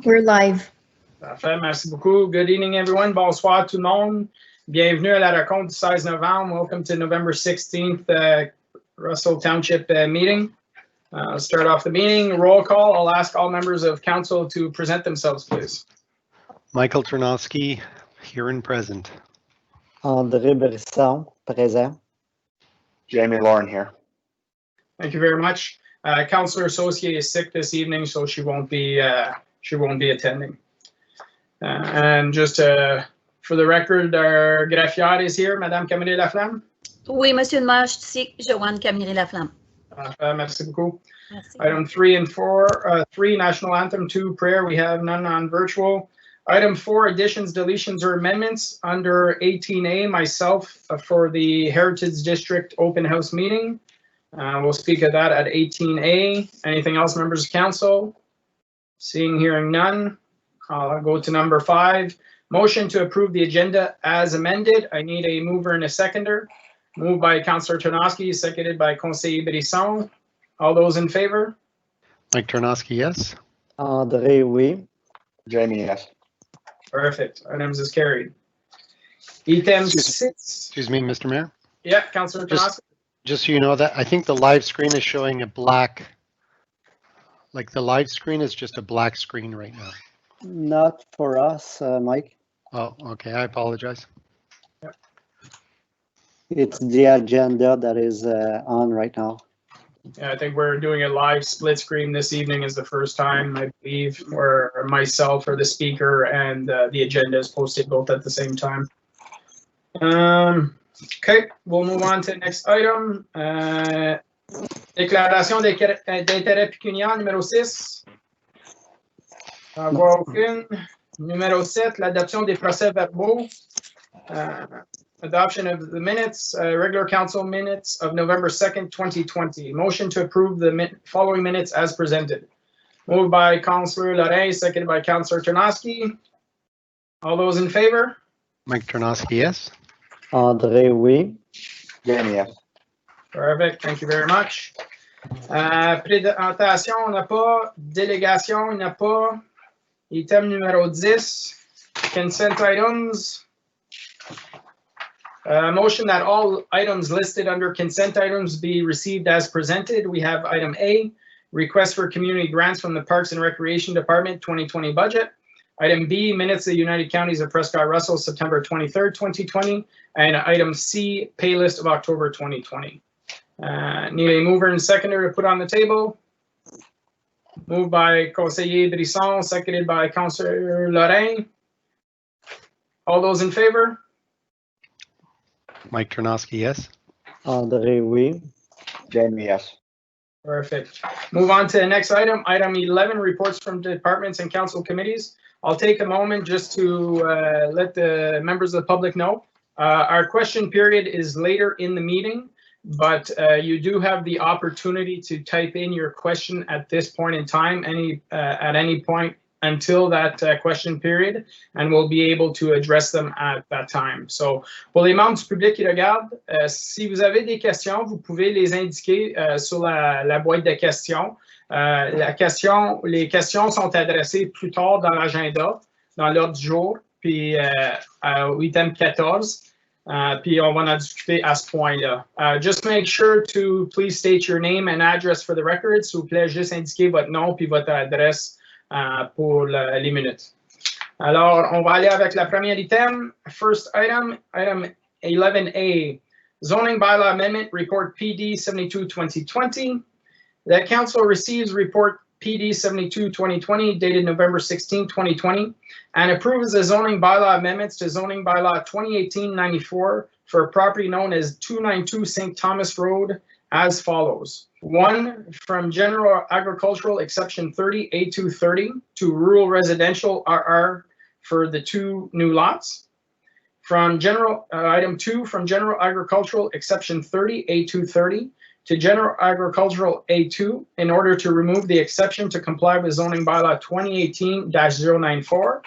We're live. Parfait, merci beaucoup. Good evening, everyone. Bonsoir tout le monde. Bienvenue à la rencontre du 16 novembre. Welcome to November 16th Russell Township meeting. Let's start off the meeting. Roll call. I'll ask all members of council to present themselves, please. Michael Ternowski, here and present. André Brisson, présent. Jamie Lauren here. Thank you very much. Councillor Associate is sick this evening, so she won't be attending. And just for the record, our greffière is here, Madame Camille Laflamme. Oui, Monsieur le maire, je suis ici, Joanne Camille Laflamme. Merci beaucoup. Merci. Item 3 and 4, 3 national anthem, 2 prayer. We have none on virtual. Item 4, additions, deletions, or amendments under 18A. Myself for the Heritage District Open House meeting. We'll speak of that at 18A. Anything else, members of council? Seeing, hearing none. I'll go to number 5. Motion to approve the agenda as amended. I need a mover and a seconder. Moved by Councillor Ternowski, seconded by Conseil Brisson. All those in favor? Mike Ternowski, yes. André, oui. Jamie, yes. Perfect. Items is carried. Item 6. Excuse me, Mr. Mayor. Yeah, Councillor Ternowski. Just so you know that I think the live screen is showing a black, like the live screen is just a black screen right now. Not for us, Mike. Oh, okay. I apologize. It's the agenda that is on right now. Yeah, I think we're doing a live split screen this evening is the first time, I believe, where myself or the speaker and the agenda is posted both at the same time. Okay, we'll move on to the next item. Déclaration d'intérêt pécuniaire numéro 6. Avoir aucune. Numéro 7, l'adoption des procès-verbaux. Adoption of the minutes, regular council minutes of November 2nd, 2020. Motion to approve the following minutes as presented. Moved by Councillor Lorrain, seconded by Councillor Ternowski. All those in favor? Mike Ternowski, yes. André, oui. Jamie, yes. Perfect, thank you very much. Présentation, on n'a pas. Délégation, il n'y a pas. Item numéro 10. Consent items. Motion that all items listed under consent items be received as presented. We have item A, request for community grants from the Parks and Recreation Department 2020 budget. Item B, minutes of the United Counties of Prescott-Russell, September 23rd, 2020. And item C, pay list of October 2020. Need a mover and seconder to put on the table. Moved by Conseiller Brisson, seconded by Councillor Lorrain. All those in favor? Mike Ternowski, yes. André, oui. Jamie, yes. Perfect. Move on to the next item. Item 11, reports from departments and council committees. I'll take a moment just to let the members of the public know. Our question period is later in the meeting, but you do have the opportunity to type in your question at this point in time, at any point until that question period, and we'll be able to address them at that time. So, pour les membres du public qui regardent, si vous avez des questions, vous pouvez les indiquer sur la boîte de questions. Les questions sont adressées plus tard dans l'agenda, dans l'ordre du jour, puis au item 14. Puis on va en discuter à ce point-là. Just make sure to please state your name and address for the record. S'il vous plaît, juste indiquer votre nom puis votre adresse pour les minutes. Alors, on va aller avec la première item. First item, item 11A, zoning bylaw amendment report PD 72-2020. The council receives report PD 72-2020 dated November 16, 2020 and approves the zoning bylaw amendments to zoning bylaw 2018-94 for a property known as 292 St. Thomas Road as follows. 1, from general agricultural exception 30 A230 to rural residential RR for the 2 new lots. From general item 2, from general agricultural exception 30 A230 to general agricultural A2 in order to remove the exception to comply with zoning bylaw 2018-094.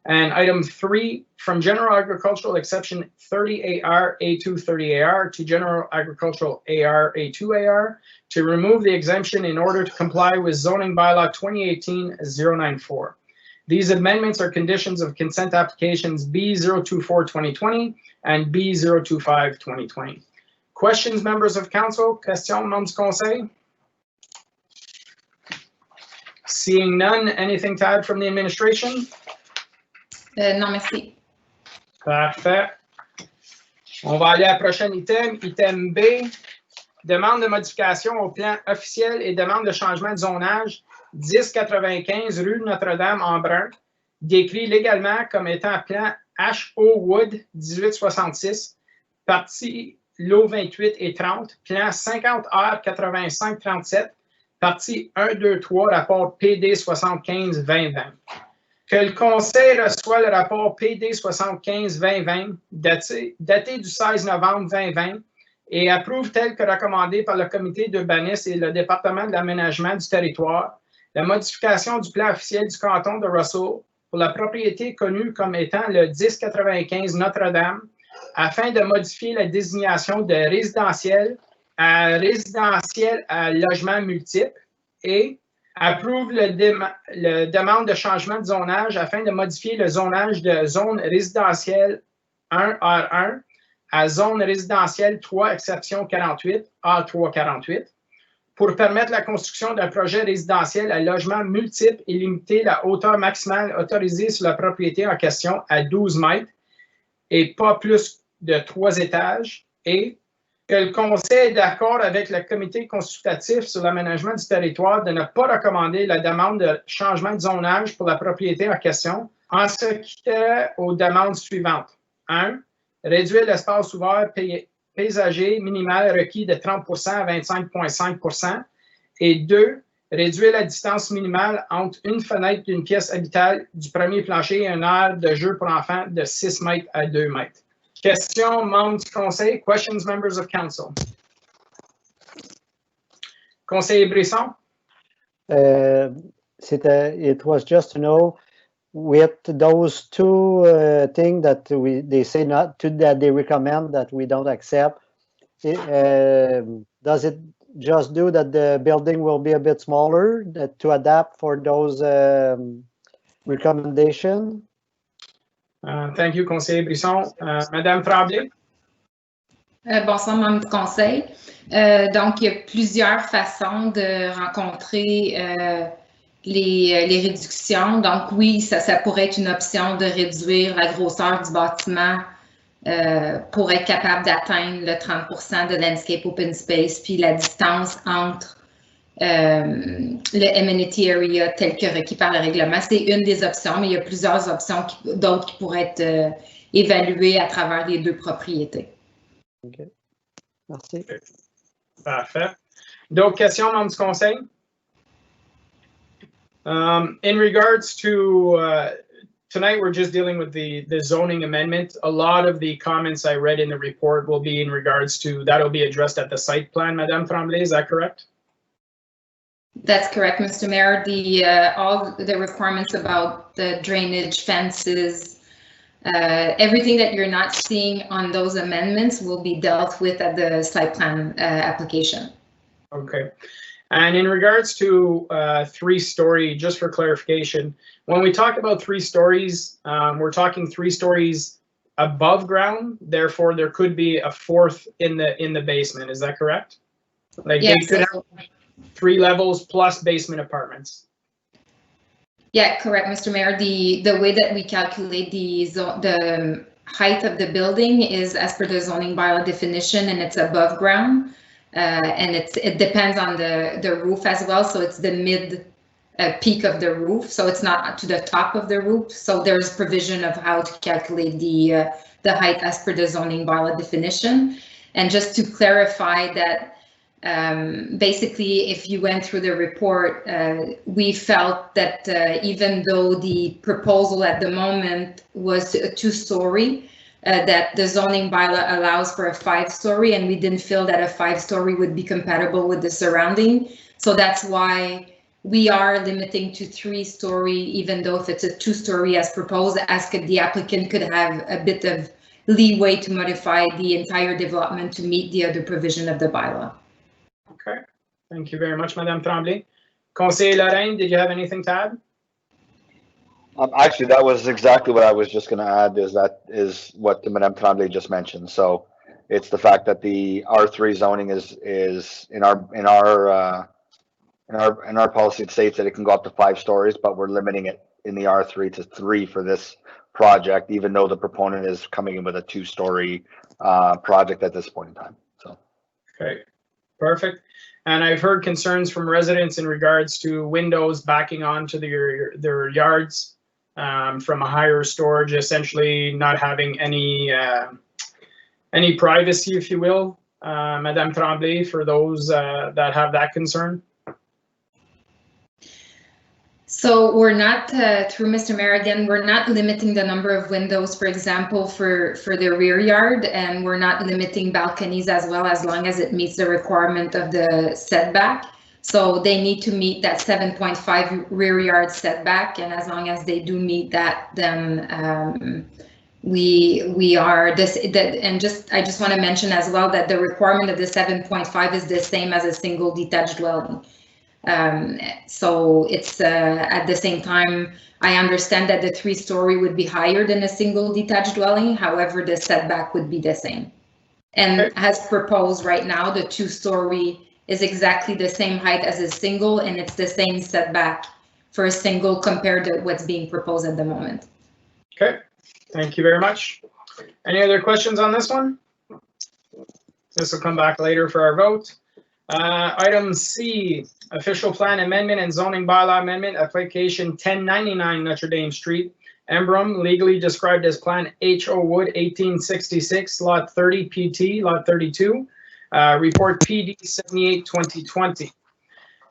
And item 3, from general agricultural exception 30AR A2 30AR to general agricultural AR A2 AR to remove the exemption in order to comply with zoning bylaw 2018-094. These amendments are conditions of consent applications B024-2020 and B025-2020. Questions, members of council? Questions, membres du conseil? Seeing none, anything to add from the administration? Non, merci. Parfait. On va aller à la prochaine item, item B. Demande de modification au plan officiel et demande de changement de zonage 1095 rue Notre-Dame-en-Brun, décrit légalement comme étant plan HO Wood 1866, partie lot 28 et 30, plan 50R 8537, partie 1, 2, 3, rapport PD 75-2020. Que le conseil reçoit le rapport PD 75-2020 daté du 16 novembre 2020 et approuve tel que recommandé par le comité d'urbanisme et le département de l'aménagement du territoire la modification du plan officiel du canton de Russell pour la propriété connue comme étant le 1095 Notre-Dame afin de modifier la désignation de résidentiel à logement multiple et approuve le demande de changement de zonage afin de modifier le zonage de zone résidentielle 1R1 à zone résidentielle 3 exception 48 A3 48 pour permettre la construction d'un projet résidentiel à logement multiple et limiter la hauteur maximale autorisée sur la propriété en question à 12 mètres et pas plus de 3 étages et que le conseil est d'accord avec le comité consultatif sur l'aménagement du territoire de ne pas recommander la demande de changement de zonage pour la propriété en question en ce qui tient aux demandes suivantes. 1. Réduire l'espace ouvert paysager minimal requis de 30 à 25,5 et 2. Réduire la distance minimale entre une fenêtre d'une pièce habitable du premier plancher et un aire de jeu pour enfants de 6 mètres à 2 mètres. Questions, membres du conseil? Questions, members of council? Conseiller Brisson? It was just to know with those two things that they say not to, that they recommend that we don't accept. Does it just do that the building will be a bit smaller to adapt for those recommendations? Thank you, conseiller Brisson. Madame Tremblay? Bonsoir, membre du conseil. Donc, il y a plusieurs façons de rencontrer les réductions. Donc, oui, ça pourrait être une option de réduire la grosseur du bâtiment pour être capable d'atteindre le 30% de landscape open space, puis la distance entre le amenity area tel que requis par le règlement. C'est une des options, mais il y a plusieurs options d'autres qui pourraient être évaluées à travers les deux propriétés. OK. Merci. Parfait. D'autres questions, membres du conseil? In regards to tonight, we're just dealing with the zoning amendment. A lot of the comments I read in the report will be in regards to that'll be addressed at the site plan. Madame Tremblay, is that correct? That's correct, Mr. Mayor. All the requirements about the drainage, fences, everything that you're not seeing on those amendments will be dealt with at the site plan application. Okay. And in regards to 3-story, just for clarification, when we talk about 3 stories, we're talking 3 stories above ground. Therefore, there could be a 4th in the basement. Is that correct? Like yes, they could have 3 levels plus basement apartments. Yeah, correct, Mr. Mayor. The way that we calculate the height of the building is as per the zoning bylaw definition, and it's above ground. And it depends on the roof as well. So it's the mid peak of the roof. So it's not to the top of the roof. So there's provision of how to calculate the height as per the zoning bylaw definition. And just to clarify that, basically, if you went through the report, we felt that even though the proposal at the moment was a 2-story, that the zoning bylaw allows for a 5-story, and we didn't feel that a 5-story would be compatible with the surrounding. So that's why we are limiting to 3-story, even though if it's a 2-story as proposed, the applicant could have a bit of leeway to modify the entire development to meet the other provision of the bylaw. Okay, thank you very much, Madame Tremblay. Conseiller Lorraine, did you have anything to add? Actually, that was exactly what I was just gonna add, is what Madame Tremblay just mentioned. So it's the fact that the R3 zoning is in our policy, it states that it can go up to 5 stories, but we're limiting it in the R3 to 3 for this project, even though the proponent is coming in with a 2-story project at this point in time. So. Okay, perfect. And I've heard concerns from residents in regards to windows backing onto their yards from a higher storage, essentially not having any privacy, if you will. Madame Tremblay, for those that have that concern. So we're not, through Mr. Mayor, again, we're not limiting the number of windows, for example, for the rear yard, and we're not limiting balconies as well, as long as it meets the requirement of the setback. So they need to meet that 7.5 rear yard setback, and as long as they do meet that, then we are this. And I just want to mention as well that the requirement of the 7.5 is the same as a single detached dwelling. So it's at the same time, I understand that the 3-story would be higher than a single detached dwelling. However, the setback would be the same. And as proposed right now, the 2-story is exactly the same height as a single, and it's the same setback for a single compared to what's being proposed at the moment. Okay, thank you very much. Any other questions on this one? This will come back later for our vote. Item C, official plan amendment and zoning bylaw amendment, application 1099 Notre Dame Street, Emblem, legally described as Plan H.O. Wood 1866, Lot 30 PT, Lot 32, report PD 78-2020.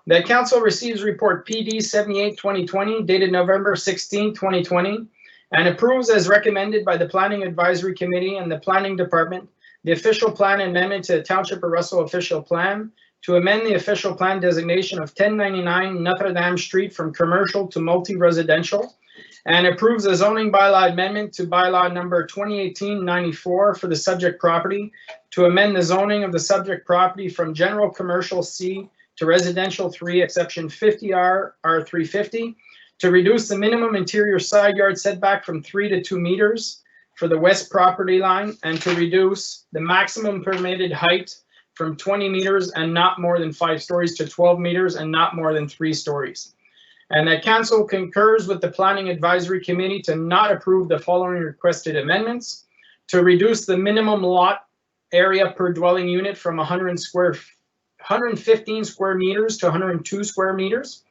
The council receives report PD 78-2020 dated November 16, 2020, and approves as recommended by the Planning Advisory Committee and the Planning Department the official plan amendment to the Township of Russell official plan to amend the official plan designation of 1099 Notre Dame Street from commercial to multi-residential, and approves a zoning bylaw amendment to bylaw number 2018-94 for the subject property to amend the zoning of the subject property from general commercial C to residential 3, exception 50R, R350, to reduce the minimum interior side yard setback from 3 to 2 meters for the west property line, and to reduce the maximum permitted height from 20 meters and not more than 5 stories to 12 meters and not more than 3 stories. And that council concurs with the Planning Advisory Committee to not approve the following requested amendments: to reduce the minimum lot area per dwelling unit from 115 square meters to 102 square meters,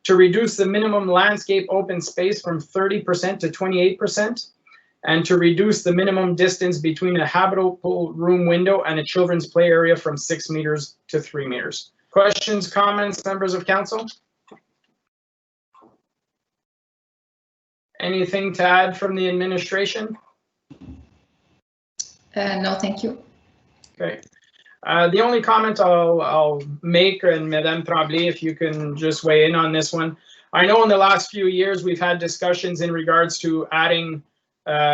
to reduce the minimum landscape open space from 30% to 28%, and to reduce the minimum distance between a habitable room window and a children's play area from 6 meters to 3 meters. Questions, comments, members of council? Anything to add from the administration? No, thank you. Okay. The only comment I'll make, and Madame Tremblay, if you can just weigh in on this one. I know in the last few years we've had discussions in regards to adding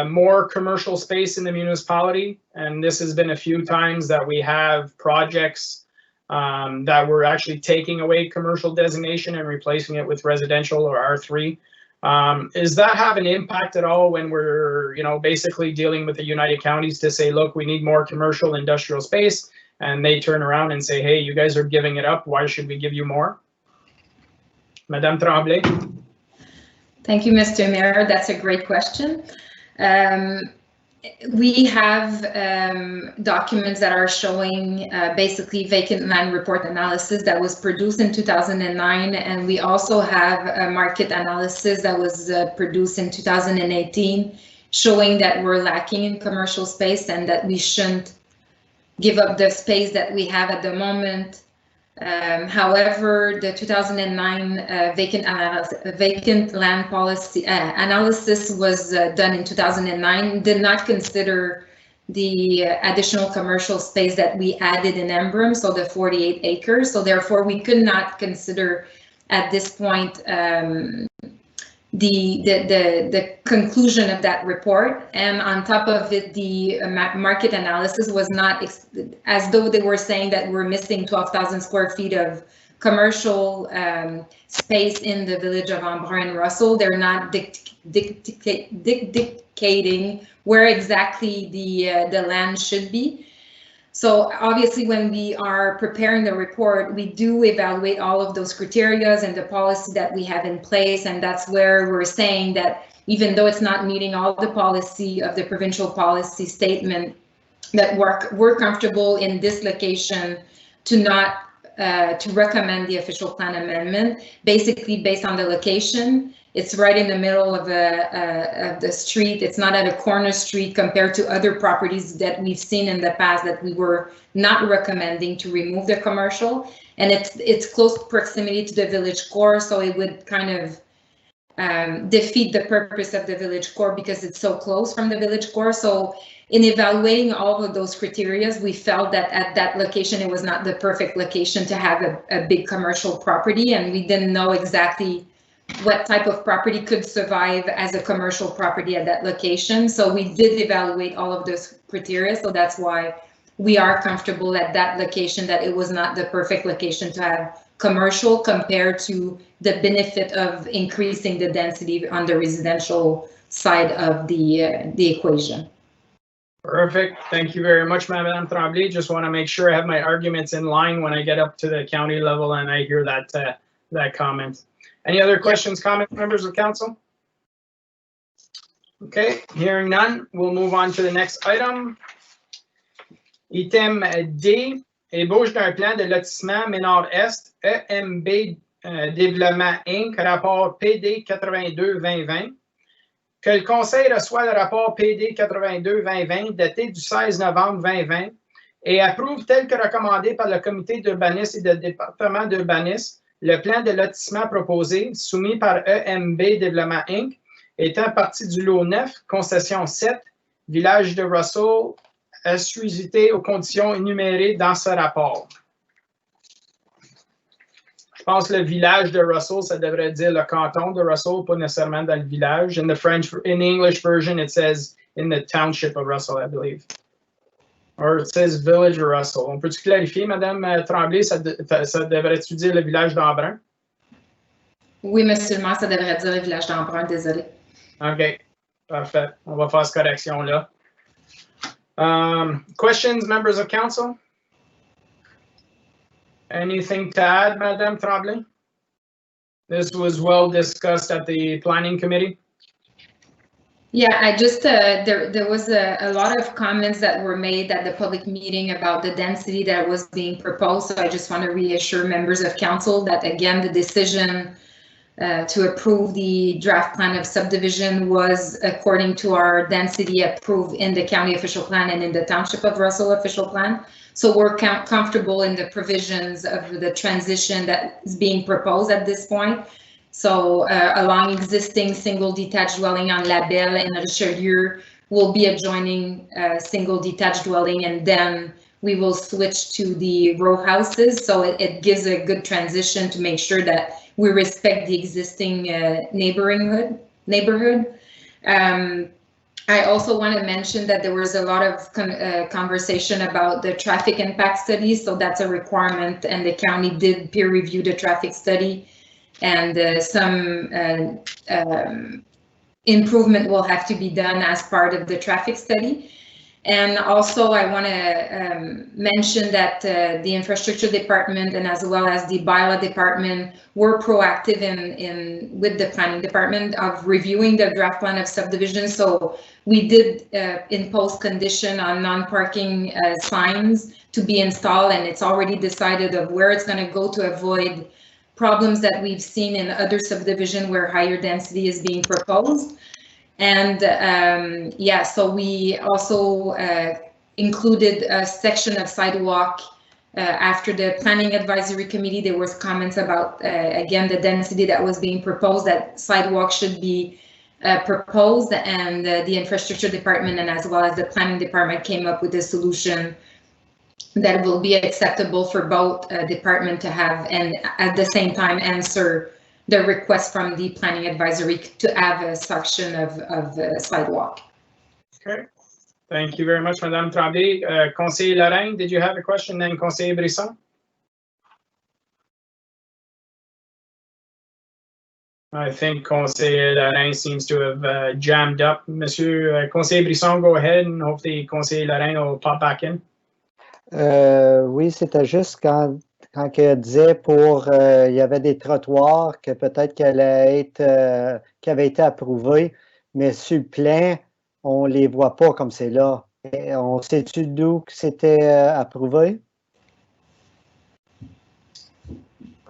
more commercial space in the municipality, and this has been a few times that we have projects that we're actually taking away commercial designation and replacing it with residential or R3. Does that have an impact at all when we're, basically dealing with the United Counties to say, look, we need more commercial industrial space, and they turn around and say, hey, you guys are giving it up, why should we give you more? Madame Tremblay. Thank you, Mr. Mayor. That's a great question. We have documents that are showing basically vacant land report analysis that was produced in 2009, and we also have a market analysis that was produced in 2018 showing that we're lacking in commercial space and that we shouldn't give up the space that we have at the moment. However, the 2009 vacant land policy analysis was done in 2009, did not consider the additional commercial space that we added in Emblem, so the 48 acres. So therefore, we could not consider at this point the conclusion of that report. And on top of it, the market analysis was not, as though they were saying that we're missing 12,000 square feet of commercial space in the village of Embrun and Russell. They're not dictating where exactly the land should be. So obviously, when we are preparing the report, we do evaluate all of those criteria and the policy that we have in place. And that's where we're saying that even though it's not meeting all the policy of the provincial policy statement, that we're comfortable in this location to not to recommend the official plan amendment, basically based on the location. It's right in the middle of the street. It's not at a corner street compared to other properties that we've seen in the past that we were not recommending to remove the commercial. And it's close proximity to the village core, so it would kind of defeat the purpose of the village core because it's so close from the village core. So in evaluating all of those criteria, we felt that at that location, it was not the perfect location to have a big commercial property, and we didn't know exactly what type of property could survive as a commercial property at that location. So we did evaluate all of those criteria. So that's why we are comfortable at that location, that it was not the perfect location to have commercial compared to the benefit of increasing the density on the residential side of the equation. Perfect. Thank you very much, Madame Tremblay. Just want to make sure I have my arguments in line when I get up to the county level and I hear that comment. Any other questions, comments, members of council? Okay, hearing none, we'll move on to the next item. Item D, ébauche d'un plan de lotissement Ménard-Est, EMB Développement Inc., rapport PD 82-2020. Que le conseil reçoit le rapport PD 82-2020 daté du 16 novembre 2020 et approuve tel que recommandé par le comité d'urbanisme et le département d'urbanisme le plan de lotissement proposé soumis par EMB Développement Inc. étant partie du lot 9, concession 7, village de Russell, assujetti aux conditions énumérées dans ce rapport. Je pense que le village de Russell, ça devrait dire le canton de Russell, pas nécessairement dans le village. In the English version, it says in the township of Russell, I believe. Or it says village of Russell. On peut-tu clarifier, Madame Tremblay, ça devrait-tu dire le village d'Embrun? Oui, monsieur le maire, ça devrait dire le village d'Embrun, désolé. OK, parfait. On va faire cette correction-là. Questions, members of council? Anything to add, Madame Tremblay? This was well discussed at the planning committee. Yeah, I just, there was a lot of comments that were made at the public meeting about the density that was being proposed. So I just want to reassure members of council that, again, the decision to approve the draft plan of subdivision was according to our density approved in the county official plan and in the township of Russell official plan. So we're comfortable in the provisions of the transition that is being proposed at this point. So along existing single detached dwelling on La Belle and Richelieu will be adjoining single detached dwelling, and then we will switch to the row houses. So it gives a good transition to make sure that we respect the existing neighborhood. I also want to mention that there was a lot of conversation about the traffic impact study. So that's a requirement, and the county did peer review the traffic study, and some improvement will have to be done as part of the traffic study. And also I want to mention that the infrastructure department and as well as the bylaw department were proactive with the planning department of reviewing the draft plan of subdivision. So we did impose condition on non-parking signs to be installed, and it's already decided of where it's going to go to avoid problems that we've seen in other subdivision where higher density is being proposed. And yeah, so we also included a section of sidewalk after the planning advisory committee. There was comments about, again, the density that was being proposed, that sidewalk should be proposed, and the infrastructure department and as well as the planning department came up with a solution that will be acceptable for both departments to have, and at the same time answer the request from the planning advisory to have a section of sidewalk. Okay, thank you very much, Madame Tremblay. Conseiller Lorraine, did you have a question? Then Conseiller Brisson. I think Conseil Lorrain seems to have jammed up. Monsieur Conseil Brisson, go ahead, and hopefully Conseil Lorrain will pop back in. Oui, c'était juste quand elle disait il y avait des trottoirs que peut-être qui avaient été approuvés, mais sur le plan, on les voit pas comme c'est là. Et on sait-tu d'où que c'était approuvé?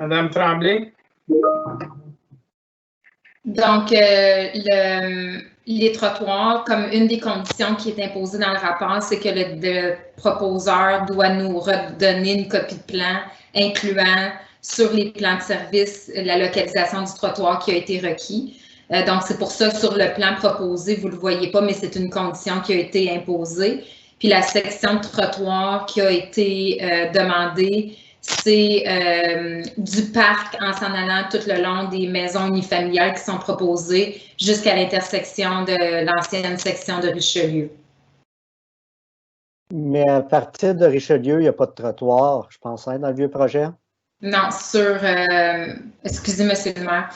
Madame Tremblay? Donc, les trottoirs, comme une des conditions qui est imposée dans le rapport, c'est que le proposeur doit nous redonner une copie de plan incluant sur les plans de service la localisation du trottoir qui a été requis. Donc, c'est pour ça que sur le plan proposé, vous ne le voyez pas, mais c'est une condition qui a été imposée. Puis la section de trottoir qui a été demandée, c'est du parc en s'en allant tout le long des maisons unifamiliales qui sont proposées jusqu'à l'intersection de l'ancienne section de Richelieu. Mais à partir de Richelieu, il n'y a pas de trottoir, je pense, hein, dans le vieux projet? Non, excusez, monsieur le maire,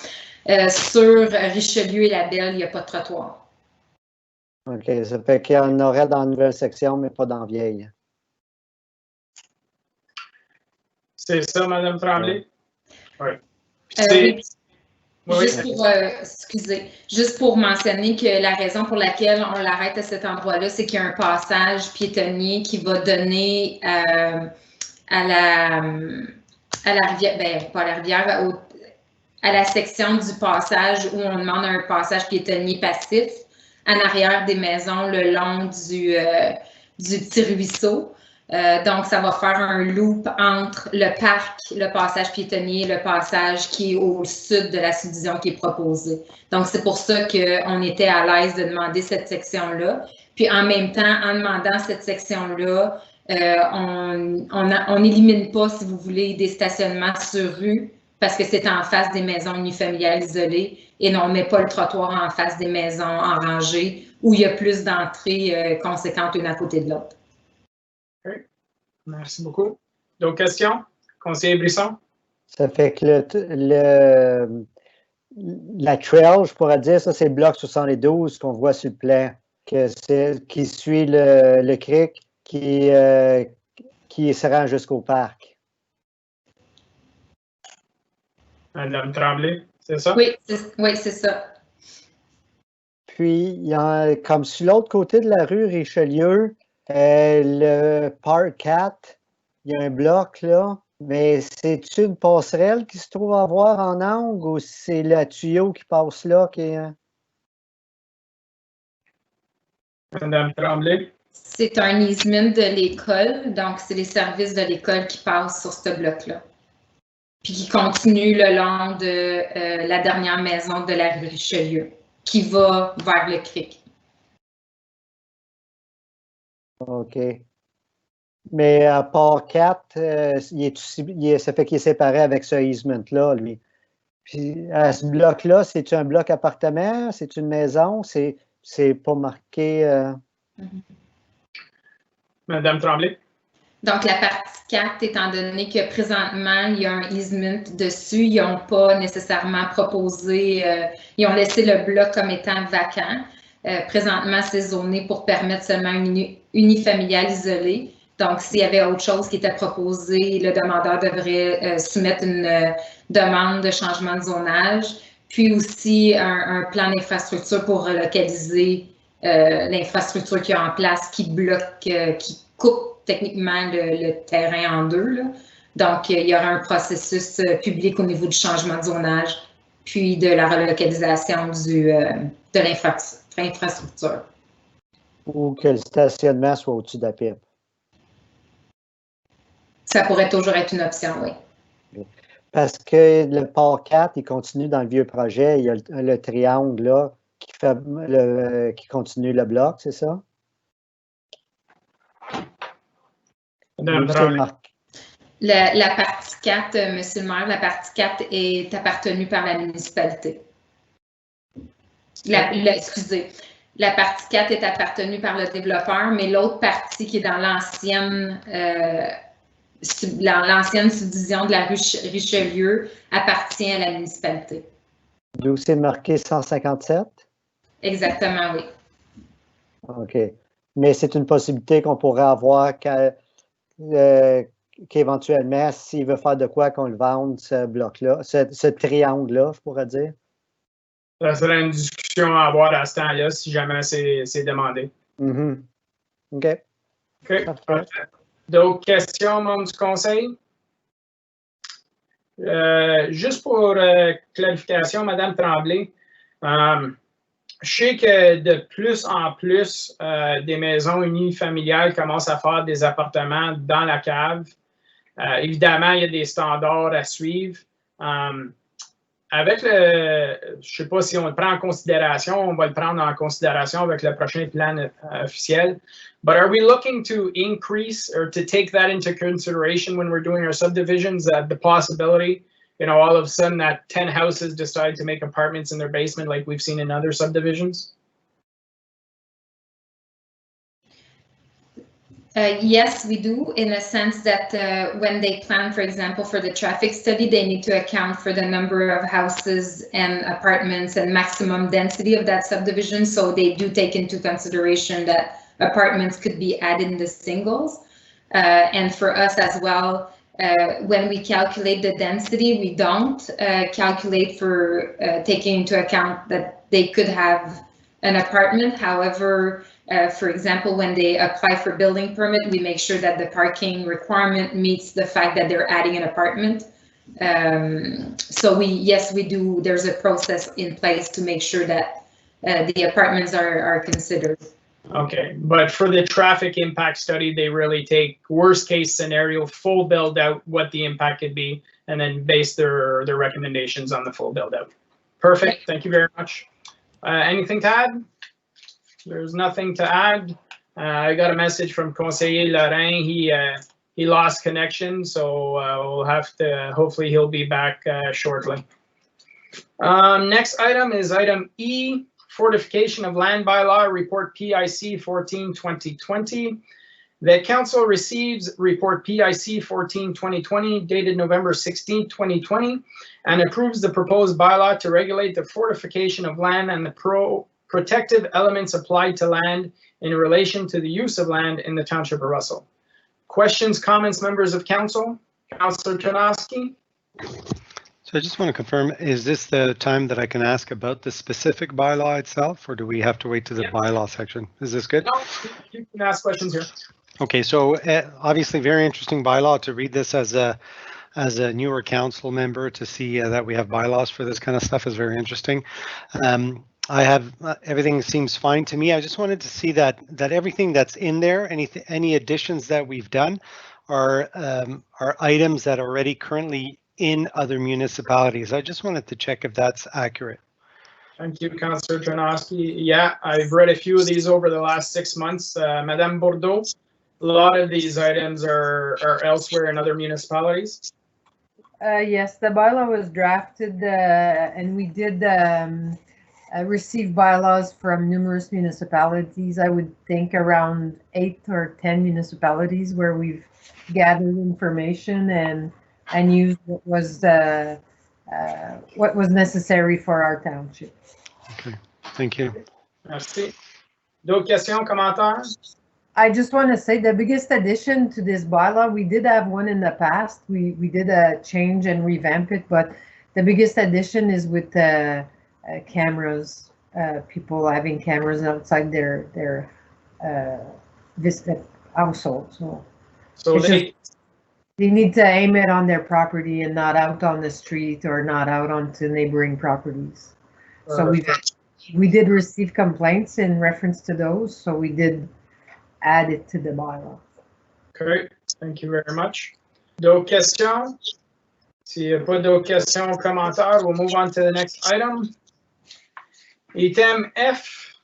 sur Richelieu et la Belle, il n'y a pas de trottoir. OK, ça fait qu'il y en aurait dans la nouvelle section, mais pas dans la vieille. C'est ça, Madame Tremblay? Oui. Juste pour mentionner que la raison pour laquelle on l'arrête à cet endroit-là, c'est qu'il y a un passage piétonnier qui va donner à la rivière, pas à la rivière, à la section du passage où on demande un passage piétonnier passif en arrière des maisons le long du petit ruisseau. Donc, ça va faire un loop entre le parc, le passage piétonnier, le passage qui est au sud de la subdivision qui est proposée. Donc, c'est pour ça qu'on était à l'aise de demander cette section-là. Puis, en même temps, en demandant cette section-là, on n'élimine pas, si vous voulez, des stationnements sur rue parce que c'est en face des maisons unifamiliales isolées et on ne met pas le trottoir en face des maisons en rangée où il y a plus d'entrées conséquentes une à côté de l'autre. Okay. Merci beaucoup. D'autres questions? Conseiller Brisson? Ça fait que la trail, je pourrais dire, ça, c'est le bloc 72 qu'on voit sur le plan, qui suit le creek qui se rend jusqu'au parc. Madame Tremblay, c'est ça? Oui, c'est ça. Puis, comme sur l'autre côté de la rue Richelieu, le Park 4, il y a un bloc là, mais c'est une passerelle qui se trouve à voir en angle ou c'est le tuyau qui passe là qui est... Madame Tremblay? C'est un easement de l'école, donc c'est les services de l'école qui passent sur ce bloc-là. Puis qui continue le long de la dernière maison de la rue Richelieu, qui va vers le creek. OK. Mais à part 4, ça fait qu'il est séparé avec ce easement-là, lui. Puis à ce bloc-là, c'est-tu un bloc appartement? C'est une maison? C'est pas marqué... Madame Tremblay? Donc, la partie 4, étant donné que présentement, il y a un easement dessus, ils n'ont pas nécessairement proposé, ils ont laissé le bloc comme étant vacant. Présentement, c'est zoné pour permettre seulement une unifamiliale isolée. Donc, s'il y avait autre chose qui était proposé, le demandeur devrait soumettre une demande de changement de zonage, puis aussi un plan d'infrastructure pour relocaliser l'infrastructure qui est en place, qui bloque, qui coupe techniquement le terrain en deux, là. Donc, il y aura un processus public au niveau du changement de zonage, puis de la relocalisation de l'infrastructure. Ou que le stationnement soit au-dessus de la pipe. Ça pourrait toujours être une option, oui. Parce que le port 4, il continue dans le vieux projet. Il y a le triangle là qui continue le bloc, c'est ça? La partie 4, monsieur le maire, la partie 4 est appartenue par la municipalité. Excusez. La partie 4 est appartenue par le développeur, mais l'autre partie qui est dans l'ancienne subdivision de la rue Richelieu appartient à la municipalité. D'où c'est marqué 157? Exactement, oui. OK. Mais c'est une possibilité qu'on pourrait avoir qu'éventuellement, s'il veut faire de quoi, qu'on le vende, ce bloc-là, ce triangle-là, je pourrais dire. Ça serait une discussion à avoir à ce temps-là, si jamais c'est demandé. Mm-hmm. OK. OK, Parfait. parfait. D'autres questions, membres du conseil? Juste pour clarification, Madame Tremblay, je sais que de plus en plus, des maisons unifamiliales commencent à faire des appartements dans la cave. Évidemment, il y a des standards à suivre. Avec je ne sais pas si on le prend en considération, on va le prendre en considération avec le prochain plan officiel. But are we looking to increase or to take that into consideration when we're doing our subdivisions, the possibility, all of a sudden that 10 houses decide to make apartments in their basement like we've seen in other subdivisions? Yes, we do, in a sense that when they plan, for example, for the traffic study, they need to account for the number of houses and apartments and maximum density of that subdivision. So they do take into consideration that apartments could be added in the singles. And for us as well, when we calculate the density, we don't calculate for taking into account that they could have an apartment. However, for example, when they apply for building permit, we make sure that the parking requirement meets the fact that they're adding an apartment. So yes, we do. There's a process in place to make sure that the apartments are considered. Okay, but for the traffic impact study, they really take worst case scenario, full build out, what the impact could be, and then base their recommendations on the full build out. Perfect. Thank you very much. Anything to add? There's nothing to add. I got a message from Conseiller Lorrain. He lost connection, so we'll have to, hopefully he'll be back shortly. Next item is item E, Fortification of Land Bylaw Report PIC 14-2020. The council receives report PIC 14-2020 dated November 16, 2020, and approves the proposed bylaw to regulate the fortification of land and the protective elements applied to land in relation to the use of land in the Township of Russell. Questions, comments, members of council? Councillor Tarnowski? So I just want to confirm, is this the time that I can ask about the specific bylaw itself, or do we have to wait to the bylaw section? Is this good? No, you can ask questions here. Okay, so obviously very interesting bylaw. To read this as a newer council member, to see that we have bylaws for this kind of stuff is very interesting. I have everything seems fine to me. I just wanted to see that everything that's in there, any additions that we've done, are items that are already currently in other municipalities. I just wanted to check if that's accurate. Thank you, Councillor Tarnowski. Yeah, I've read a few of these over the last 6 months. Madame Bordeaux, a lot of these items are elsewhere in other municipalities. Yes, the bylaw was drafted and we did receive bylaws from numerous municipalities. I would think around 8 or 10 municipalities where we've gathered information and used what was necessary for our township. Okay, thank you. Merci. D'autres questions, commentaires? I just want to say the biggest addition to this bylaw, we did have one in the past. We did a change and revamp it, but the biggest addition is with cameras, people having cameras outside their household. So they need to aim it on their property and not out on the street or not out onto neighboring properties. So we did receive complaints in reference to those, so we did add it to the bylaw. Okay, thank you very much. D'autres questions? S'il n'y a pas d'autres questions ou commentaires, we'll move on to the next item. Item F,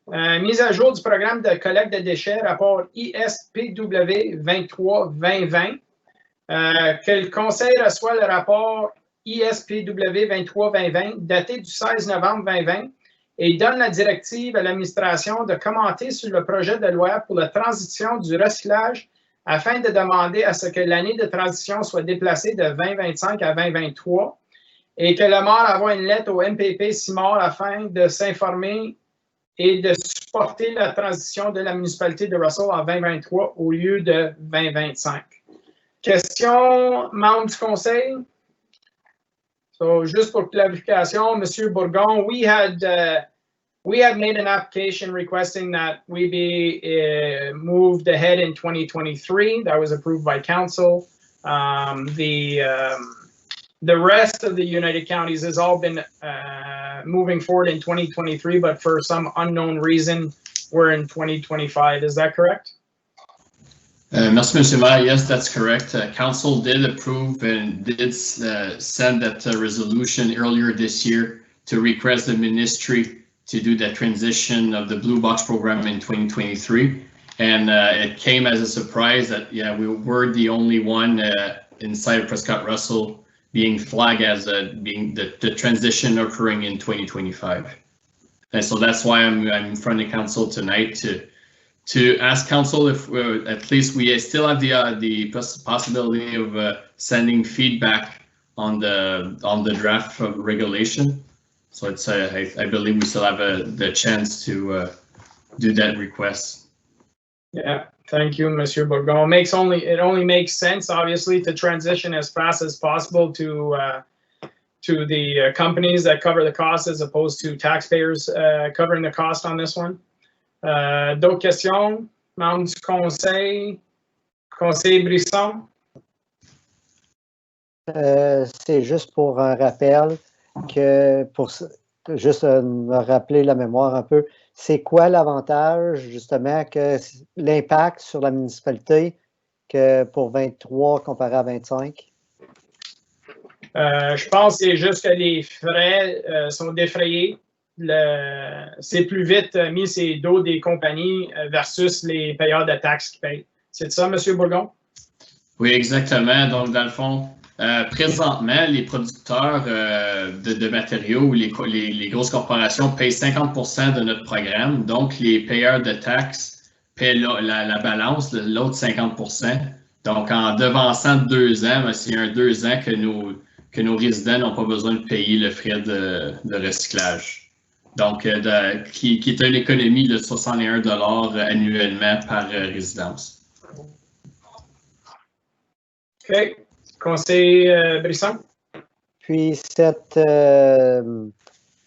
mise à jour du programme de collecte de déchets, rapport ISPW 23-2020. Que le conseil reçoit le rapport ISPW 23-2020 daté du 16 novembre 2020 et donne la directive à l'administration de commenter sur le projet de loi pour la transition du recyclage afin de demander à ce que l'année de transition soit déplacée de 2025 à 2023 et que le maire envoie une lettre au MPP Simard afin de s'informer et de supporter la transition de la municipalité de Russell en 2023 au lieu de 2025. Question, membres du conseil? So, just for clarification, Monsieur Bourgon, we had made an application requesting that we be moved ahead in 2023. That was approved by council. The rest of the United Counties has all been moving forward in 2023, but for some unknown reason, we're in 2025. Is that correct? Merci, Mr. Mayor. Yes, that's correct. Council did approve and did send that resolution earlier this year to request the ministry to do the transition of the Blue Box program in 2023. And it came as a surprise that, yeah, we were the only one inside of Prescott Russell being flagged as being the transition occurring in 2025. And so that's why I'm in front of council tonight to ask council if at least we still have the possibility of sending feedback on the draft of regulation. So it's I believe we still have the chance to do that request. Yeah, thank you, Monsieur Bourgon. It only makes sense, obviously, to transition as fast as possible to the companies that cover the cost as opposed to taxpayers covering the cost on this one. D'autres questions? Membres du conseil? Conseiller Brisson? C'est juste pour un rappel que, juste me rappeler la mémoire un peu, c'est quoi l'avantage, justement, que l'impact sur la municipalité que pour 23 comparé à 25? Je pense que c'est juste que les frais sont défrayés. C'est plus vite mis sur les dos des compagnies versus les payeurs de taxes qui payent. C'est ça, M. Bourgon? Oui, exactement. Donc, dans le fond, présentement, les producteurs de matériaux ou les grosses corporations payent 50% de notre programme. Donc, les payeurs de taxes paient la balance, l'autre 50%. Donc, en devançant 2 ans, c'est un 2 ans que nos résidents n'ont pas besoin de payer le frais de recyclage. Donc, qui est une économie de 61 $ annuellement par résidence. OK. Conseiller Brisson? Puis cet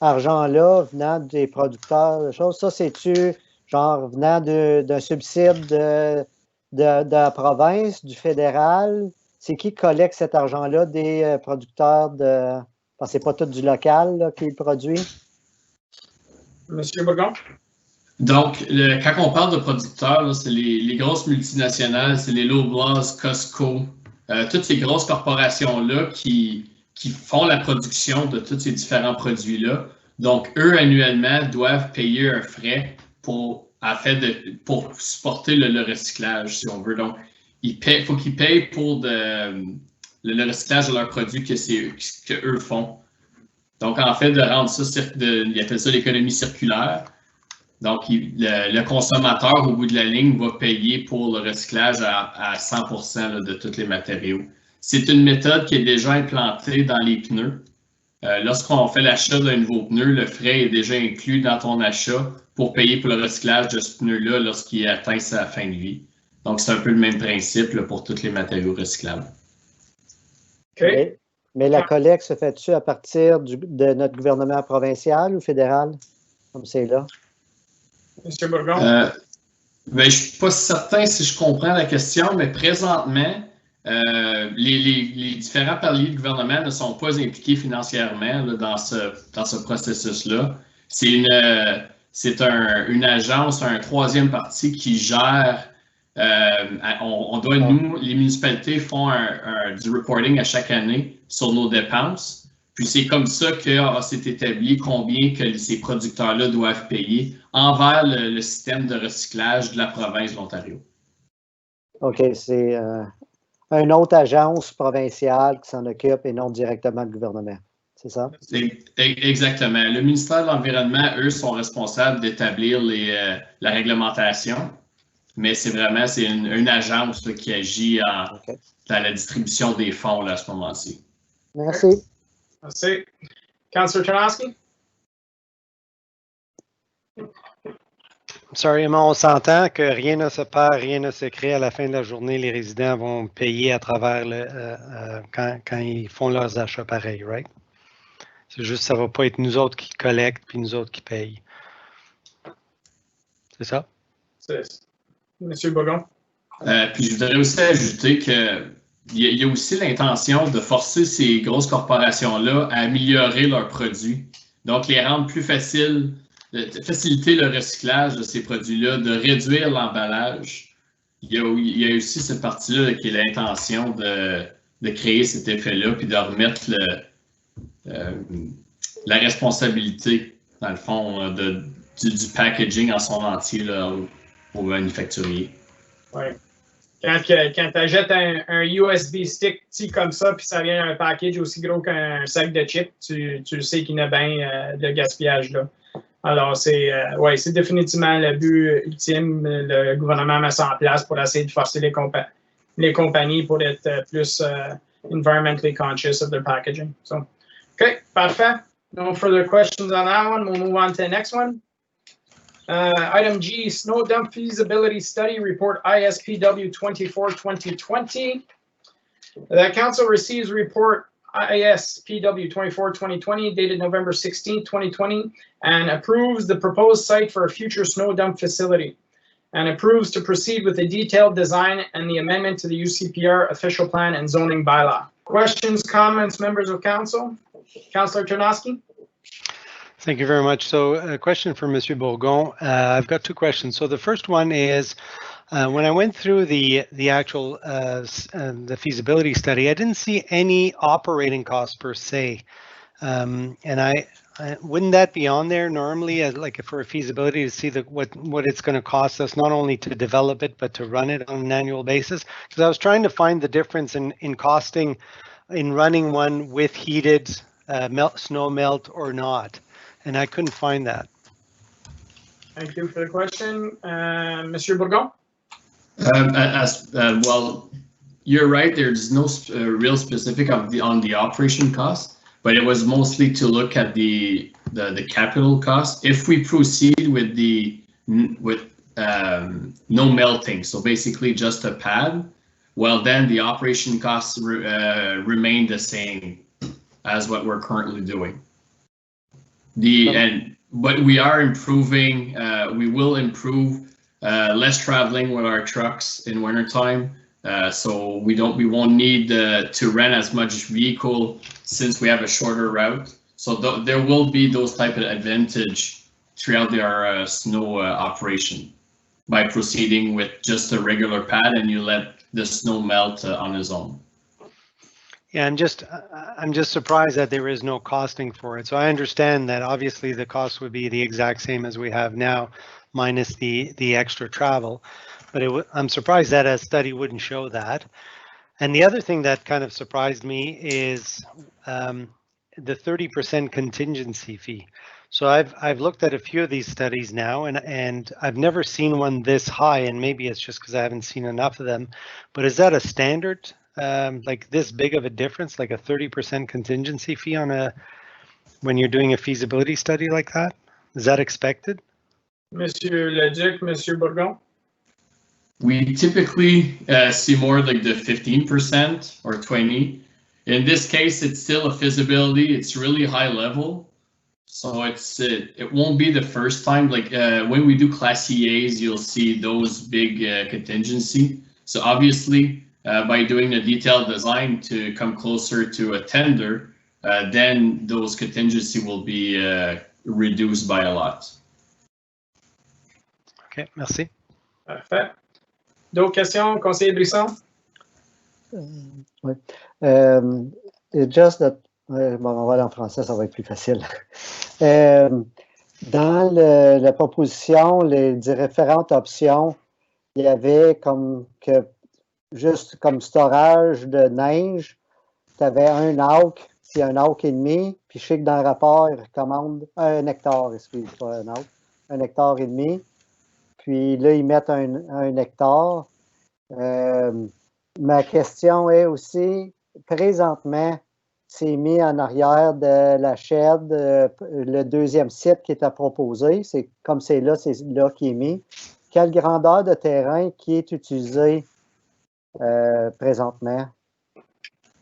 argent-là venant des producteurs de choses, ça c'est-tu genre venant d'un subside de la province, du fédéral? C'est qui collecte cet argent-là des producteurs de... Parce que c'est pas tout du local là, qui produit? Monsieur Bourgon? Donc, quand on parle de producteurs, c'est les grosses multinationales, c'est les Loblaws, Costco, toutes ces grosses corporations-là qui font la production de tous ces différents produits-là. Donc, eux, annuellement, doivent payer un frais pour supporter le recyclage, si on veut. Donc, il faut qu'ils payent pour le recyclage de leurs produits que eux font. Donc, en fait, de rendre ça, ils appellent ça l'économie circulaire. Donc, le consommateur, au bout de la ligne, va payer pour le recyclage à 100% là, de tous les matériaux. C'est une méthode qui est déjà implantée dans les pneus. Lorsqu'on fait l'achat d'un nouveau pneu, le frais est déjà inclus dans ton achat pour payer pour le recyclage de ce pneu-là lorsqu'il atteint sa fin de vie. Donc, c'est un peu le même principe là, pour tous les matériaux recyclables. OK. Mais la collecte se fait-tu à partir de notre gouvernement provincial ou fédéral, comme c'est là? Monsieur Bourgon? Ben, je ne suis pas certain si je comprends la question, mais présentement, les différents paliers de gouvernement ne sont pas impliqués financièrement là, dans ce processus-là. C'est une agence, un troisième parti qui gère. Nous, les municipalités font du reporting à chaque année sur nos dépenses. Puis c'est comme ça que s'est établi combien que ces producteurs-là doivent payer envers le système de recyclage de la province de l'Ontario. OK, c'est une autre agence provinciale qui s'en occupe et non directement le gouvernement. C'est ça? Exactement. Le ministère de l'Environnement, eux, sont responsables d'établir la réglementation, mais c'est une agence là, qui agit dans la distribution des fonds là, à ce moment-ci. Merci. Merci. Councillor Tarnowski? Sorry, mais on s'entend que rien ne se perd, rien ne se crée. À la fin de la journée, les résidents vont payer à travers quand ils font leurs achats pareils, right? C'est juste, ça ne va pas être nous autres qui collectent puis nous autres qui payent. C'est ça? C'est Monsieur Bourgon? Puis je voudrais aussi ajouter qu'il y a aussi l'intention de forcer ces grosses corporations-là à améliorer leurs produits. Donc, les rendre plus faciles, de faciliter le recyclage de ces produits-là, de réduire l'emballage. Il y a aussi cette partie-là qui est l'intention de créer cet effet-là, puis de remettre la responsabilité, dans le fond, du packaging en son entier là, aux manufacturiers. Oui. Quand tu achètes un USB stick petit comme ça, puis ça vient un package aussi gros qu'un sac de chips, tu le sais qu'il y a bien de gaspillage là. Alors, c'est définitivement le but ultime. Le gouvernement met ça en place pour essayer de forcer les compagnies pour être plus environmentally conscious of their packaging. So, OK, parfait. No further questions on that one. We'll move on to the next one. Item G, Snow Dump Feasibility Study Report ISPW 24-2020. The council receives report ISPW 24-2020 dated November 16, 2020 and approves the proposed site for a future snow dump facility and approves to proceed with the detailed design and the amendment to the UCPR official plan and zoning bylaw. Questions, comments, members of council? Councillor Tarnowski? Thank you very much. So a question for Monsieur Bourgon. I've got two questions. So the first one is, when I went through the actual the feasibility study, I didn't see any operating costs per se. And I wouldn't that be on there normally, like for a feasibility, to see what it's going to cost us not only to develop it but to run it on an annual basis? Because I was trying to find the difference in costing in running one with heated snow melt or not, and I couldn't find that. Thank you for the question, Monsieur Bourgon. Well, you're right. There's no real specific on the operation cost, but it was mostly to look at the capital cost. If we proceed with no melting, so basically just a pad, well, then the operation costs remain the same as what we're currently doing. But we are improving. We will improve. Less traveling with our trucks in wintertime, so we won't need to rent as much vehicle since we have a shorter route. So there will be those type of advantage throughout our snow operation by proceeding with just a regular pad and you let the snow melt on its own. Yeah, I'm just surprised that there is no costing for it. So I understand that obviously the cost would be the exact same as we have now, minus the extra travel, but I'm surprised that a study wouldn't show that. And the other thing that kind of surprised me is the 30% contingency fee. So I've looked at a few of these studies now, and I've never seen one this high, and maybe it's just because I haven't seen enough of them. But is that a standard, like this big of a difference, like a 30% contingency fee when you're doing a feasibility study like that? Is that expected? Monsieur Leduc, Monsieur Bourgon? We typically see more like the 15% or 20%. In this case, it's still a feasibility. It's really high level. So it won't be the first time. Like when we do Class EAs, you'll see those big contingency. So obviously, by doing a detailed design to come closer to a tender, then those contingency will be reduced by a lot. OK, merci. Parfait. D'autres questions, conseiller Brisson? Oui. It's just that, bon, on va aller en français, ça va être plus facile. Dans la proposition, les différentes options, il y avait juste comme storage de neige, tu avais un acre, puis un acre et demi, puis je sais que dans le rapport, il recommande un hectare, excuse, pas un acre, 1,5 hectare. Puis là, ils mettent un hectare. Ma question est aussi, présentement, c'est mis en arrière de la shed, le deuxième site qui est à proposer. C'est comme c'est là qui est mis. Quelle grandeur de terrain qui est utilisée présentement?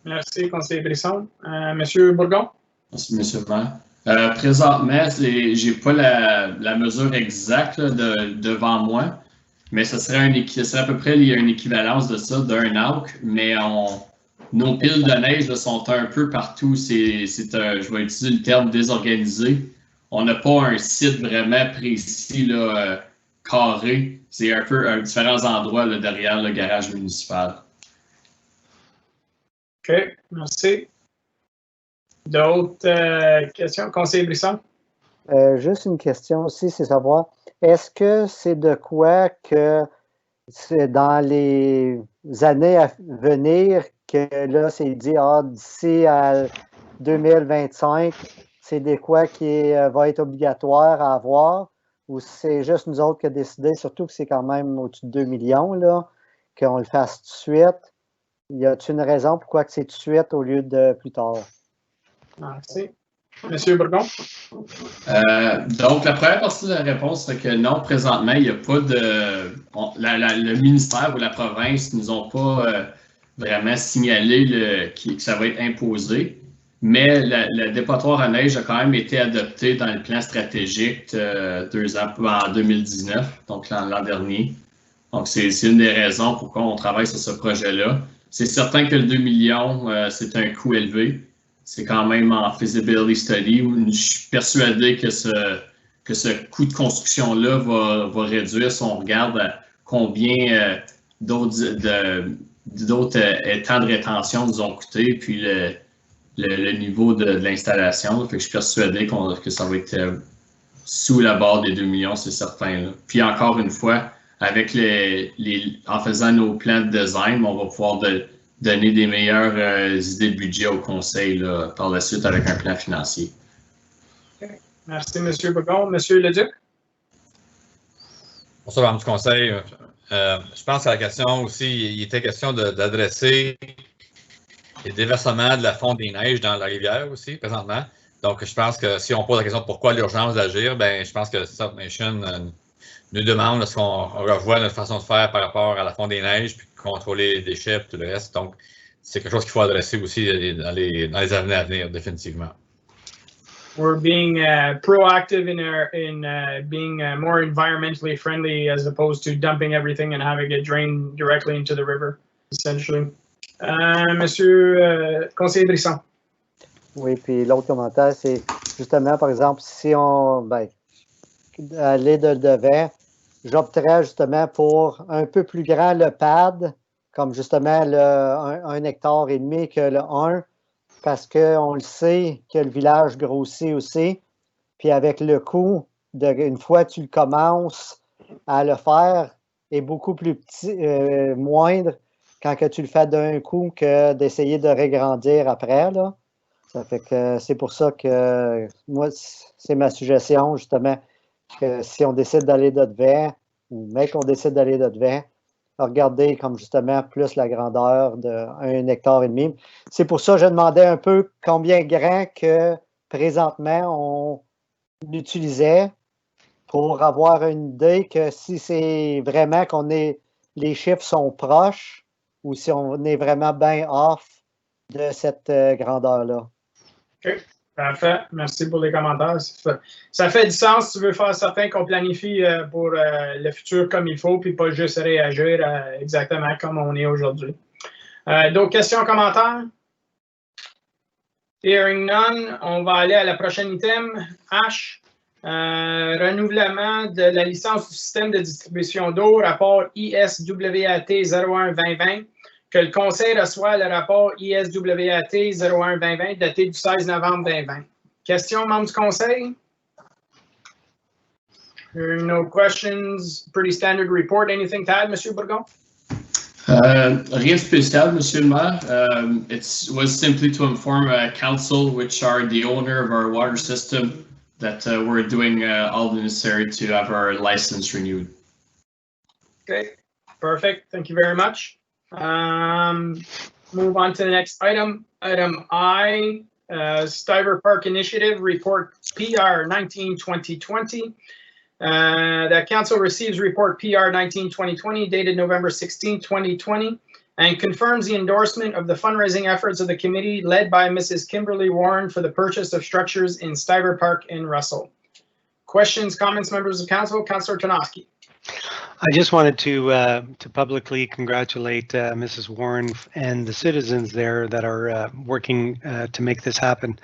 Merci, conseiller Brisson. Monsieur Bourgon? Merci, monsieur le maire. Présentement, j'ai pas la mesure exacte là, devant moi, mais ce serait à peu près une équivalence de ça d'un acre, mais nos piles de neige là, sont un peu partout. Je vais utiliser le terme désorganisé. On n'a pas un site vraiment précis là, carré. C'est un peu à différents endroits là, derrière le garage municipal. OK, merci. D'autres questions? Conseiller Brisson? Juste une question aussi, c'est savoir, est-ce que c'est de quoi que c'est dans les années à venir que là, c'est dit, d'ici à 2025, c'est de quoi qui va être obligatoire à avoir, ou c'est juste nous autres qui avons décidé, surtout que c'est quand même au-dessus de 2 millions, là, qu'on le fasse tout de suite? Y a-t-il une raison pourquoi c'est tout de suite au lieu de plus tard? Merci. Monsieur Bourgon? Donc, la première partie de la réponse, c'est que non, présentement, il n'y a pas de. Le ministère ou la province ne nous ont pas vraiment signalé que ça va être imposé, mais le dépotoir à neige a quand même été adopté dans le plan stratégique 2 ans en 2019, donc l'an dernier. Donc, c'est une des raisons pourquoi on travaille sur ce projet-là. C'est certain que le 2 millions, c'est un coût élevé. C'est quand même en feasibility study où je suis persuadé que ce coût de construction-là va réduire si on regarde combien d'autres temps de rétention nous ont coûté, puis le niveau de l'installation. Fait que je suis persuadé que ça va être sous la barre des 2 millions, c'est certain. Là. Puis encore une fois, avec en faisant nos plans de design, on va pouvoir donner des meilleures idées de budget au conseil là, par la suite avec un plan financier. Okay. Merci, M. Bourgon. M. Leduc? Bonsoir, Madame du Conseil. Je pense à la question aussi, il était question d'adresser les déversements de la fonte des neiges dans la rivière aussi, présentement. Donc, je pense que si on pose la question de pourquoi l'urgence d'agir, ben, je pense que South Nation nous demande est-ce qu'on revoit notre façon de faire par rapport à la fonte des neiges, puis contrôler les déchets, et tout le reste. Donc, c'est quelque chose qu'il faut adresser aussi dans les années à venir, définitivement. We're being proactive in being more environmentally friendly as opposed to dumping everything and having it drain directly into the river, essentially. Monsieur conseiller Brisson. Oui, puis l'autre commentaire, c'est justement, par exemple, si on aller de devant, j'opterais justement pour un peu plus grand le pad, comme justement 1 hectare et demi que le 1, parce qu'on le sait que le village grossit aussi. Puis avec le coût, une fois que tu le commences à le faire, est beaucoup plus petit, moindre quand que tu le fais d'un coup que d'essayer de regrandir après, là. Ça fait que c'est pour ça que moi, c'est ma suggestion, justement, que si on décide d'aller de devant, ou même qu'on décide d'aller de devant, regarder comme justement plus la grandeur de 1 hectare et demi. C'est pour ça que je demandais un peu combien grand que présentement on utilisait pour avoir une idée que si c'est vraiment les chiffres sont proches ou si on est vraiment bien off de cette grandeur-là. OK, parfait. Merci pour les commentaires. Ça fait du sens si tu veux faire certain qu'on planifie pour le futur comme il faut, puis pas juste réagir exactement comme on est aujourd'hui. D'autres questions, commentaires? Hearing none, on va aller à la prochaine item, H. Renouvellement de la licence du système de distribution d'eau, rapport ISWAT 01-2020, que le conseil reçoit le rapport ISWAT 01-2020 daté du 16 novembre 2020. Questions, membres du conseil? No questions. Pretty standard report. Anything to add, M. Bourgon? Rien de spécial, Monsieur le Maire. It was simply to inform council, which are the owner of our water system, that we're doing all the necessary to have our license renewed. Okay, perfect. Thank you very much. Move on to the next item. Item I, Stiver Park Initiative Report PR 19-2020. That council receives report PR 19-2020 dated November 16, 2020, and confirms the endorsement of the fundraising efforts of the committee led by Mrs. Kimberly Warren for the purchase of structures in Stiver Park in Russell. Questions, comments, members of council? Councillor Tarnowski. I just wanted to publicly congratulate Mrs. Warren and the citizens there that are working to make this happen.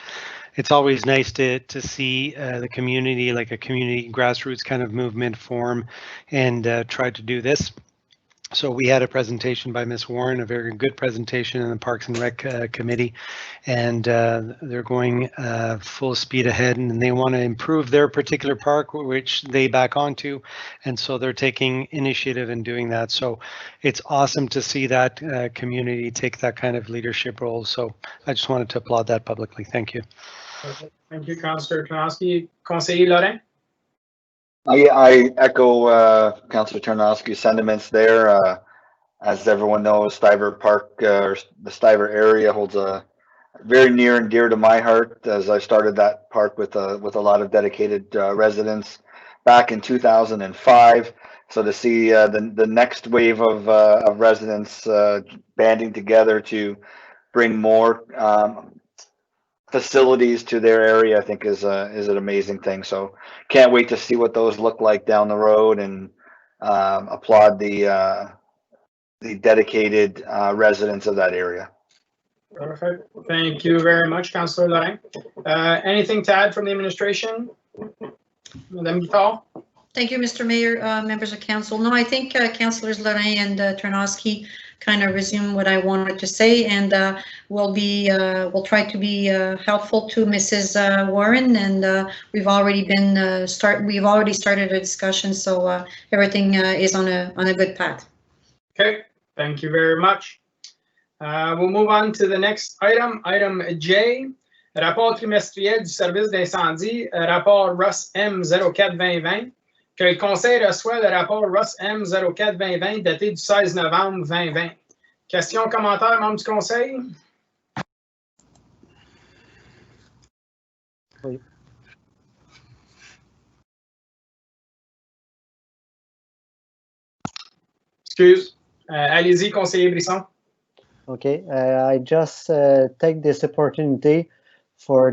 It's always nice to see the community, like a community grassroots kind of movement form and try to do this. So we had a presentation by Ms. Warren, a very good presentation in the Parks and Rec Committee, and they're going full speed ahead, and they want to improve their particular park, which they back onto, and so they're taking initiative in doing that. So it's awesome to see that community take that kind of leadership role. So I just wanted to applaud that publicly. Thank you. Thank you, Councillor Tarnowski. Conseiller Lorrain. I echo Councillor Tarnowski's sentiments there. As everyone knows, Stiver Park, or the Stiver area, holds a very near and dear to my heart, as I started that park with a lot of dedicated residents back in 2005. So to see the next wave of residents banding together to bring more facilities to their area, I think is an amazing thing. So can't wait to see what those look like down the road, and applaud the dedicated residents of that area. Perfect. Thank you very much, Councillor Lorrain. Anything to add from the administration? Madame Guital? Thank you, Mr. Mayor, members of council. No, I think Councillors Lorrain and Tarnowski kind of resume what I wanted to say, and we'll try to be helpful to Mrs. Warren, and we've already started a discussion, so everything is on a good path. Okay, thank you very much. We'll move on to the next item, item J. Rapport trimestriel du service d'incendie, rapport ROS M04-2020, que le conseil reçoit le rapport ROS M04-2020 daté du 16 novembre 2020. Questions, commentaires, membres du conseil? Oui. Excuse. Allez-y, conseiller Brisson. Okay, I just take this opportunity for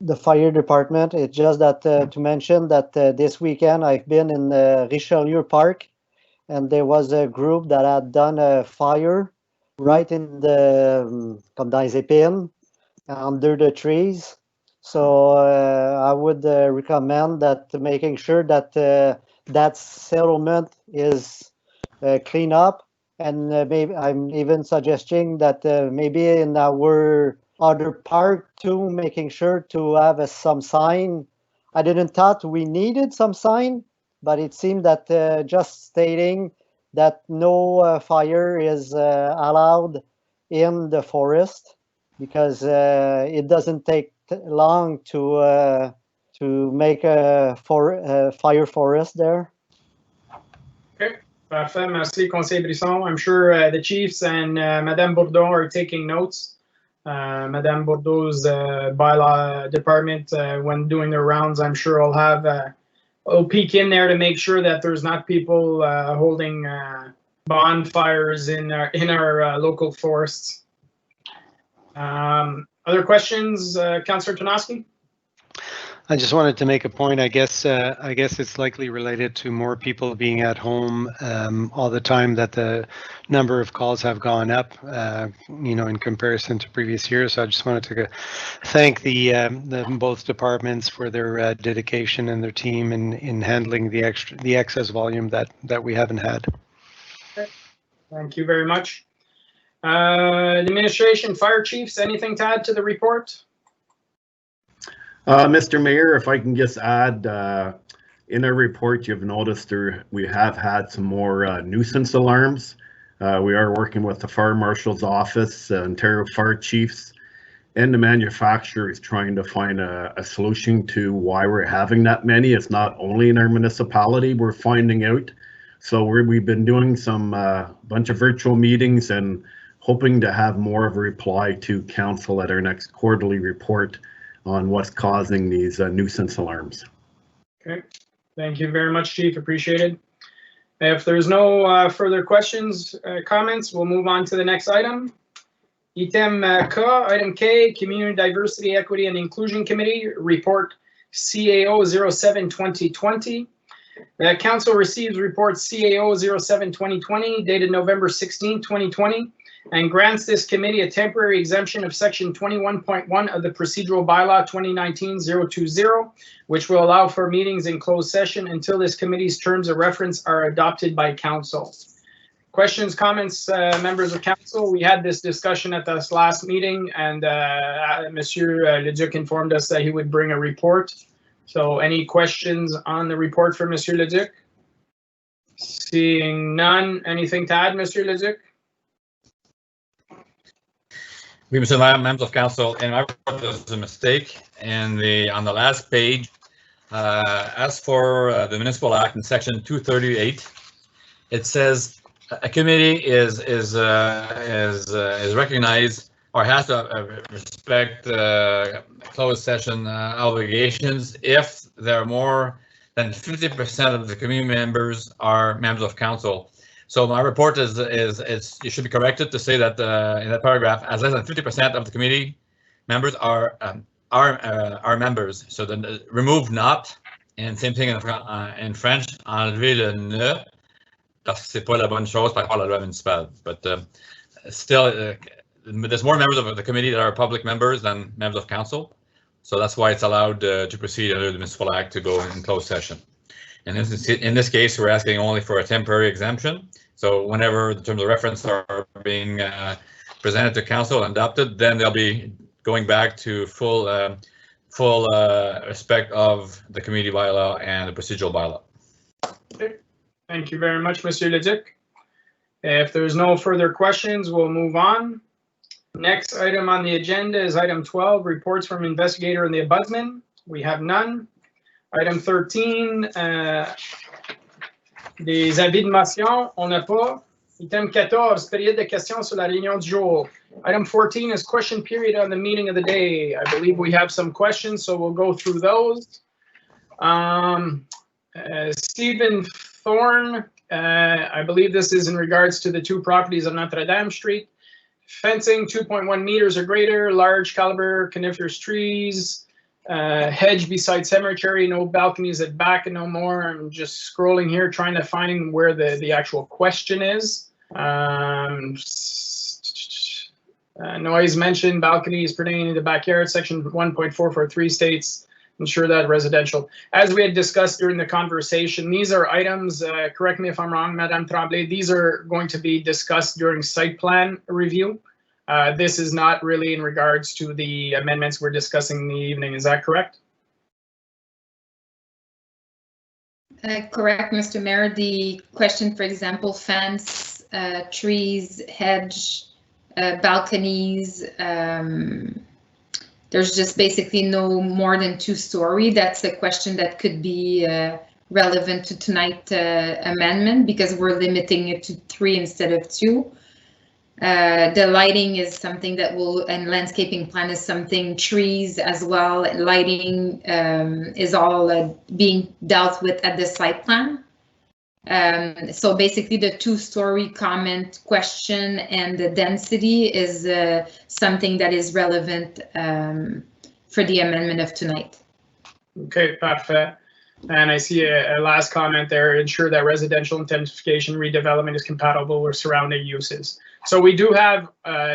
the fire department. It's just that to mention that this weekend I've been in Richelieu Park, and there was a group that had done a fire right in the comme dans les épines, under the trees. So I would recommend that making sure that that settlement is clean up. And maybe I'm even suggesting that maybe in our other park too, making sure to have some sign. I didn't thought we needed some sign, but it seemed that just stating that no fire is allowed in the forest, because it doesn't take long to make a fire forest there. Okay. Parfait. Merci, conseiller Brisson. I'm sure the chiefs and Madame Bourdeau are taking notes. Madame Bourdeau's bylaw department, when doing their rounds, I'm sure will peek in there to make sure that there's not people holding bonfires in our local forests. Other questions, Councillor Tarnowski? I just wanted to make a point. I guess it's likely related to more people being at home all the time, that the number of calls have gone up, in comparison to previous years. So I just wanted to thank the both departments for their dedication and their team in handling the excess volume that we haven't had. Okay. Thank you very much. Administration, fire chiefs, anything to add to the report? Mr. Mayor, if I can just add, in our report, you've noticed we have had some more nuisance alarms. We are working with the Fire Marshal's Office, Ontario Fire Chiefs, and the manufacturer is trying to find a solution to why we're having that many. It's not only in our municipality, we're finding out. So we've been doing some bunch of virtual meetings, and hoping to have more of a reply to council at our next quarterly report on what's causing these nuisance alarms. Okay, thank you very much, Chief. Appreciated. If there's no further questions, comments, we'll move on to the next item. Item K, Community Diversity, Equity and Inclusion Committee, Report CAO 07-2020. The council receives report CAO 07-2020 dated November 16, 2020, and grants this committee a temporary exemption of section 21.1 of the procedural bylaw 2019-020, which will allow for meetings in closed session until this committee's terms of reference are adopted by council. Questions, comments, members of council? We had this discussion at this last meeting, and Monsieur Leduc informed us that he would bring a report. So any questions on the report for Monsieur Leduc? Seeing none, anything to add, Monsieur Leduc? Oui, Mr. Mayor, members of council, in my report, there's a mistake on the last page. As for the municipal act in section 238, it says a committee is recognized or has to respect closed session obligations if there are more than 50% of the community members are members of council. So my report is you should be corrected to say that in that paragraph, as less than 50% of the committee members are members. So then remove not, and same thing in French, enlever le ne, parce que c'est pas la bonne chose par rapport à la loi municipale. But still, there's more members of the committee that are public members than members of council. So that's why it's allowed to proceed under the municipal act to go in closed session. And in this case, we're asking only for a temporary exemption. So whenever the terms of reference are being presented to council and adopted, then they'll be going back to full respect of the community bylaw and the procedural bylaw. Okay. Thank you very much, Monsieur Leduc. If there's no further questions, we'll move on. Next item on the agenda is item 12, reports from investigator and the ombudsman. We have none. Item 13, des avis de motion, on n'a pas. Item 14, période de questions sur la réunion du jour. Item 14 is question period on the meeting of the day. I believe we have some questions, so we'll go through those. Stephen Thorne, I believe this is in regards to the two properties on Notre Dame Street. Fencing 2.1 meters or greater, large caliber coniferous trees, hedge beside cemetery, no balconies at back and no more. I'm just scrolling here trying to find where the actual question is. Noise mentioned, balconies pertaining to the backyard, section 1.443 states, ensure that residential. As we had discussed during the conversation, these are items, correct me if I'm wrong, Madame Tremblay, these are going to be discussed during site plan review. This is not really in regards to the amendments we're discussing in the evening. Is that correct? Correct, Mr. Mayor. The question, for example, fence, trees, hedge, balconies, there's just basically no more than 2-story. That's a question that could be relevant to tonight's amendment because we're limiting it to 3 instead of 2. The lighting is something that will, and landscaping plan is something, trees as well. Lighting is all being dealt with at the site plan. So basically the 2-story comment question and the density is something that is relevant for the amendment of tonight. Okay, parfait. And I see a last comment there, ensure that residential intensification redevelopment is compatible with surrounding uses. So we do have,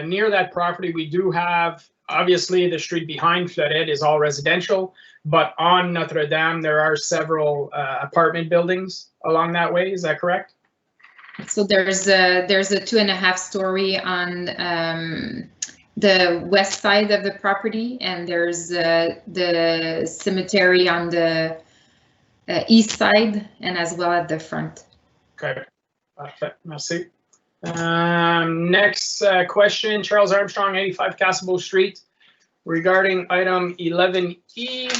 near that property, we do have, obviously the street behind Florette is all residential, but on Notre Dame, there are several apartment buildings along that way. Is that correct? So there's a 2.5-story on the west side of the property, and there's the cemetery on the east side and as well at the front. Okay, perfect. Merci. Next question, Charles Armstrong, 85 Castlebeau Street, regarding item 11E,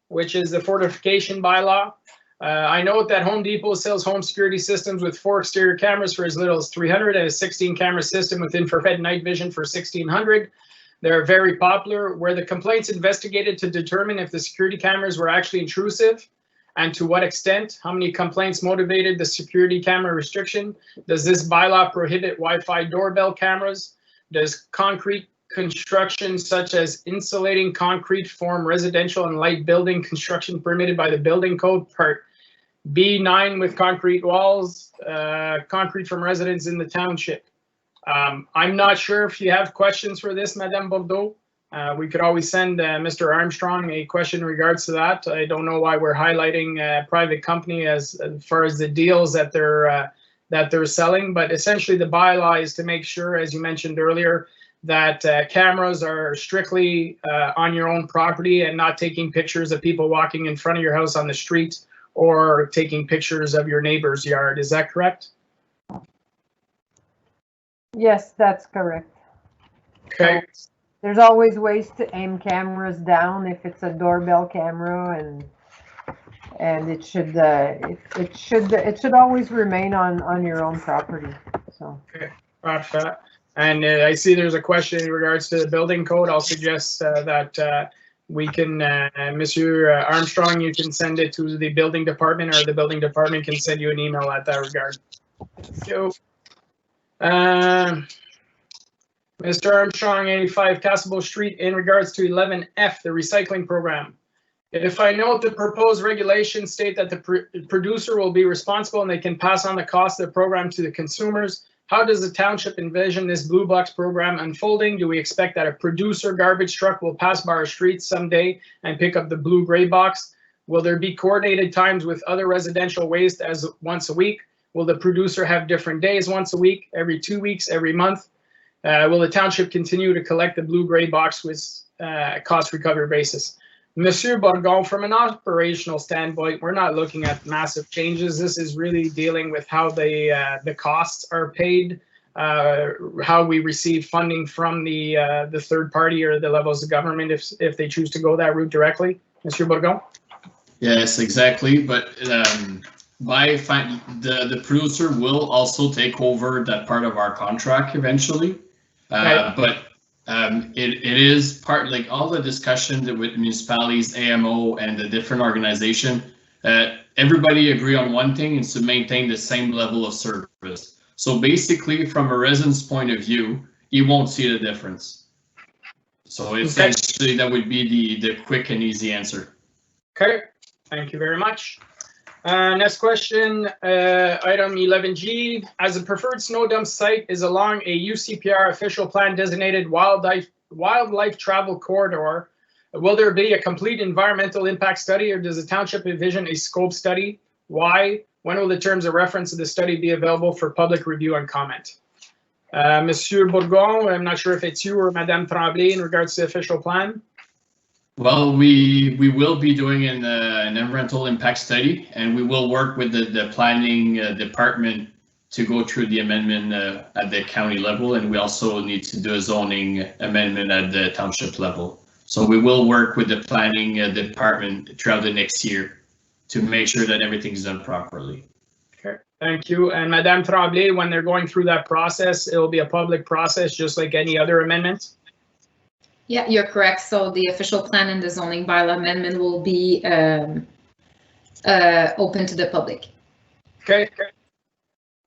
which is the fortification bylaw. I note that Home Depot sells home security systems with 4 exterior cameras for as little as $300 and a 16-camera system with infrared night vision for $1,600. They're very popular. Were the complaints investigated to determine if the security cameras were actually intrusive, and to what extent? How many complaints motivated the security camera restriction? Does this bylaw prohibit Wi-Fi doorbell cameras? Does concrete construction such as insulating concrete form residential and light building construction permitted by the building code part B9 with concrete walls, concrete from residents in the township? I'm not sure if you have questions for this, Madame Bordeaux. We could always send Mr. Armstrong a question in regards to that. I don't know why we're highlighting a private company as far as the deals that they're selling, but essentially the bylaw is to make sure, as you mentioned earlier, that cameras are strictly on your own property and not taking pictures of people walking in front of your house on the street or taking pictures of your neighbor's yard. Is that correct? Yes, that's correct. Okay. So there's always ways to aim cameras down if it's a doorbell camera, and it should always remain on your own property. So. Okay. Perfect. And I see there's a question in regards to the building code. I'll suggest that we can, Monsieur Armstrong, you can send it to the building department, or the building department can send you an email at that regard. So, Mr. Armstrong, 85 Castlebeau Street, in regards to 11F, the recycling program. If I note the proposed regulations state that the producer will be responsible and they can pass on the cost of the program to the consumers, how does the township envision this blue box program unfolding? Do we expect that a producer garbage truck will pass by our streets someday and pick up the blue gray box? Will there be coordinated times with other residential waste as once a week? Will the producer have different days, once a week, every 2 weeks, every month? Will the township continue to collect the blue gray box with cost recovery basis? Monsieur Bourgon, from an operational standpoint, we're not looking at massive changes. This is really dealing with how the costs are paid, how we receive funding from the third party or the levels of government if they choose to go that route directly. Monsieur Bourgon? Yes, exactly. But the producer will also take over that part of our contract eventually. Right. But it is part, like all the discussion that with municipalities, AMO, and the different organization, everybody agree on one thing, is to maintain the same level of service. So basically, from a resident's point of view, you won't see the difference. So essentially, that would be the quick and easy answer. Okay, thank you very much. Next question, item 11G. As a preferred snow dump site is along a UCPR official plan designated wildlife travel corridor, will there be a complete environmental impact study, or does the township envision a scope study? Why? When will the terms of reference of the study be available for public review and comment? Monsieur Bourgon, I'm not sure if it's you or Madame Tremblay in regards to the official plan. Well, we will be doing an environmental impact study, and we will work with the planning department to go through the amendment at the county level, and we also need to do a zoning amendment at the township level. So we will work with the planning department throughout the next year to make sure that everything's done properly. Okay, thank you. And Madame Tremblay, when they're going through that process, it will be a public process just like any other amendment? Yeah, you're correct. So the official plan and the zoning bylaw amendment will be open to the public. Okay,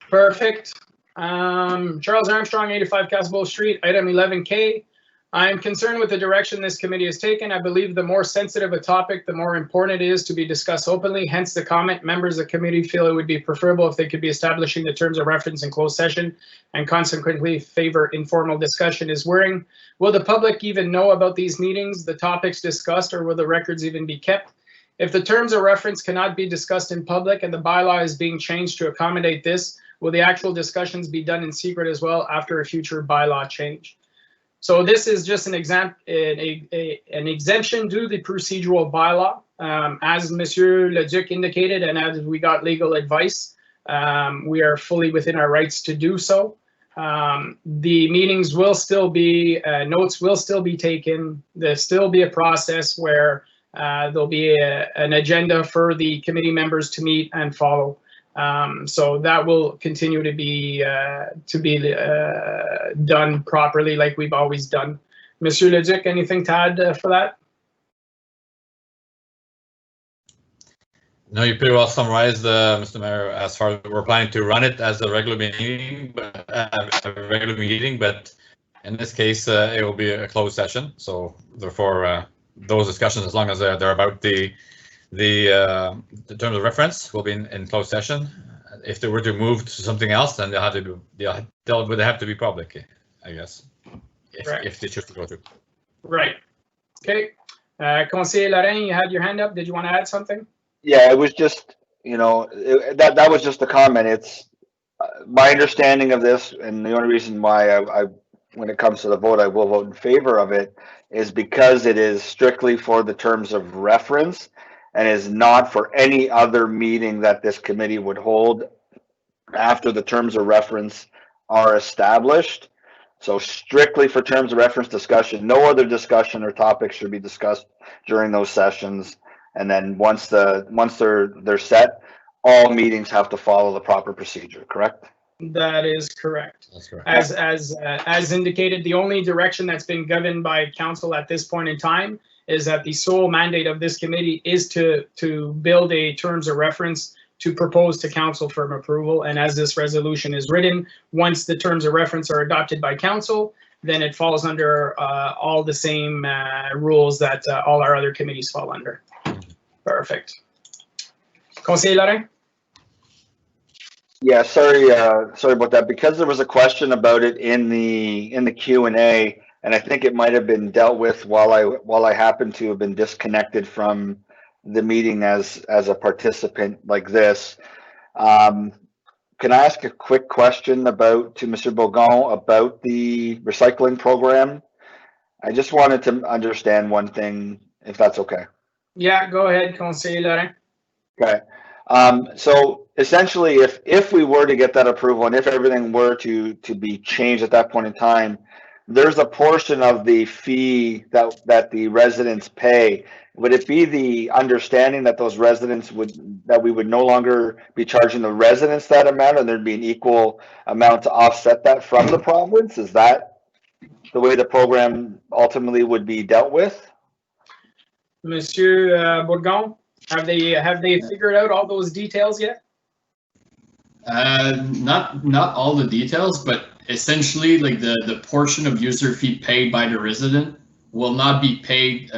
perfect. Charles Armstrong, 85 Castlebeau Street, item 11K. I am concerned with the direction this committee has taken. I believe the more sensitive a topic, the more important it is to be discussed openly. Hence the comment, members of the committee feel it would be preferable if they could be establishing the terms of reference in closed session and consequently favor informal discussion is worrying. Will the public even know about these meetings, the topics discussed, or will the records even be kept? If the terms of reference cannot be discussed in public and the bylaw is being changed to accommodate this, will the actual discussions be done in secret as well after a future bylaw change? So this is just an exemption to the procedural bylaw. As Monsieur Leduc indicated, and as we got legal advice, we are fully within our rights to do so. The meetings will still be, notes will still be taken. There'll still be a process where There'll be an agenda for the committee members to meet and follow. So that will continue to be done properly like we've always done. Monsieur Leduc, anything to add for that? No, you pretty well summarized, Mr. Mayor, as far as we're planning to run it as a regular meeting, but in this case, it will be a closed session. So therefore, those discussions, as long as they're about the terms of reference, will be in closed session. If they were to move to something else, then they would have to be public, I guess, if they choose to go through. Right. Okay. Conseiller Lorrain, you had your hand up. Did you want to add something? Yeah, it was just, that was just a comment. It's my understanding of this, and the only reason why I when it comes to the vote, I will vote in favor of it, is because it is strictly for the terms of reference and is not for any other meeting that this committee would hold after the terms of reference are established. So strictly for terms of reference discussion, no other discussion or topics should be discussed during those sessions. And then once they're set, all meetings have to follow the proper procedure, correct? That is correct. That's correct. As indicated, the only direction that's been given by council at this point in time is that the sole mandate of this committee is to build a terms of reference to propose to council for approval. And as this resolution is written, once the terms of reference are adopted by council, then it falls under all the same rules that all our other committees fall under. Perfect. Conseiller Lorrain? Yeah, sorry about that. Because there was a question about it in the Q&A, and I think it might have been dealt with while I happened to have been disconnected from the meeting as a participant like this. Can I ask a quick question to Mr. Bourgon about the recycling program? I just wanted to understand one thing, if that's okay. Yeah, go ahead, Conseiller Lorrain. Okay. So essentially, if we were to get that approval and if everything were to be changed at that point in time, there's a portion of the fee that the residents pay. Would it be the understanding that those residents that we would no longer be charging the residents that amount, and there'd be an equal amount to offset that from the province? Is that the way the program ultimately would be dealt with? Monsieur Bourgon, have they figured out all those details yet? Not all the details, but essentially, like the portion of user fee paid by the resident will not be paid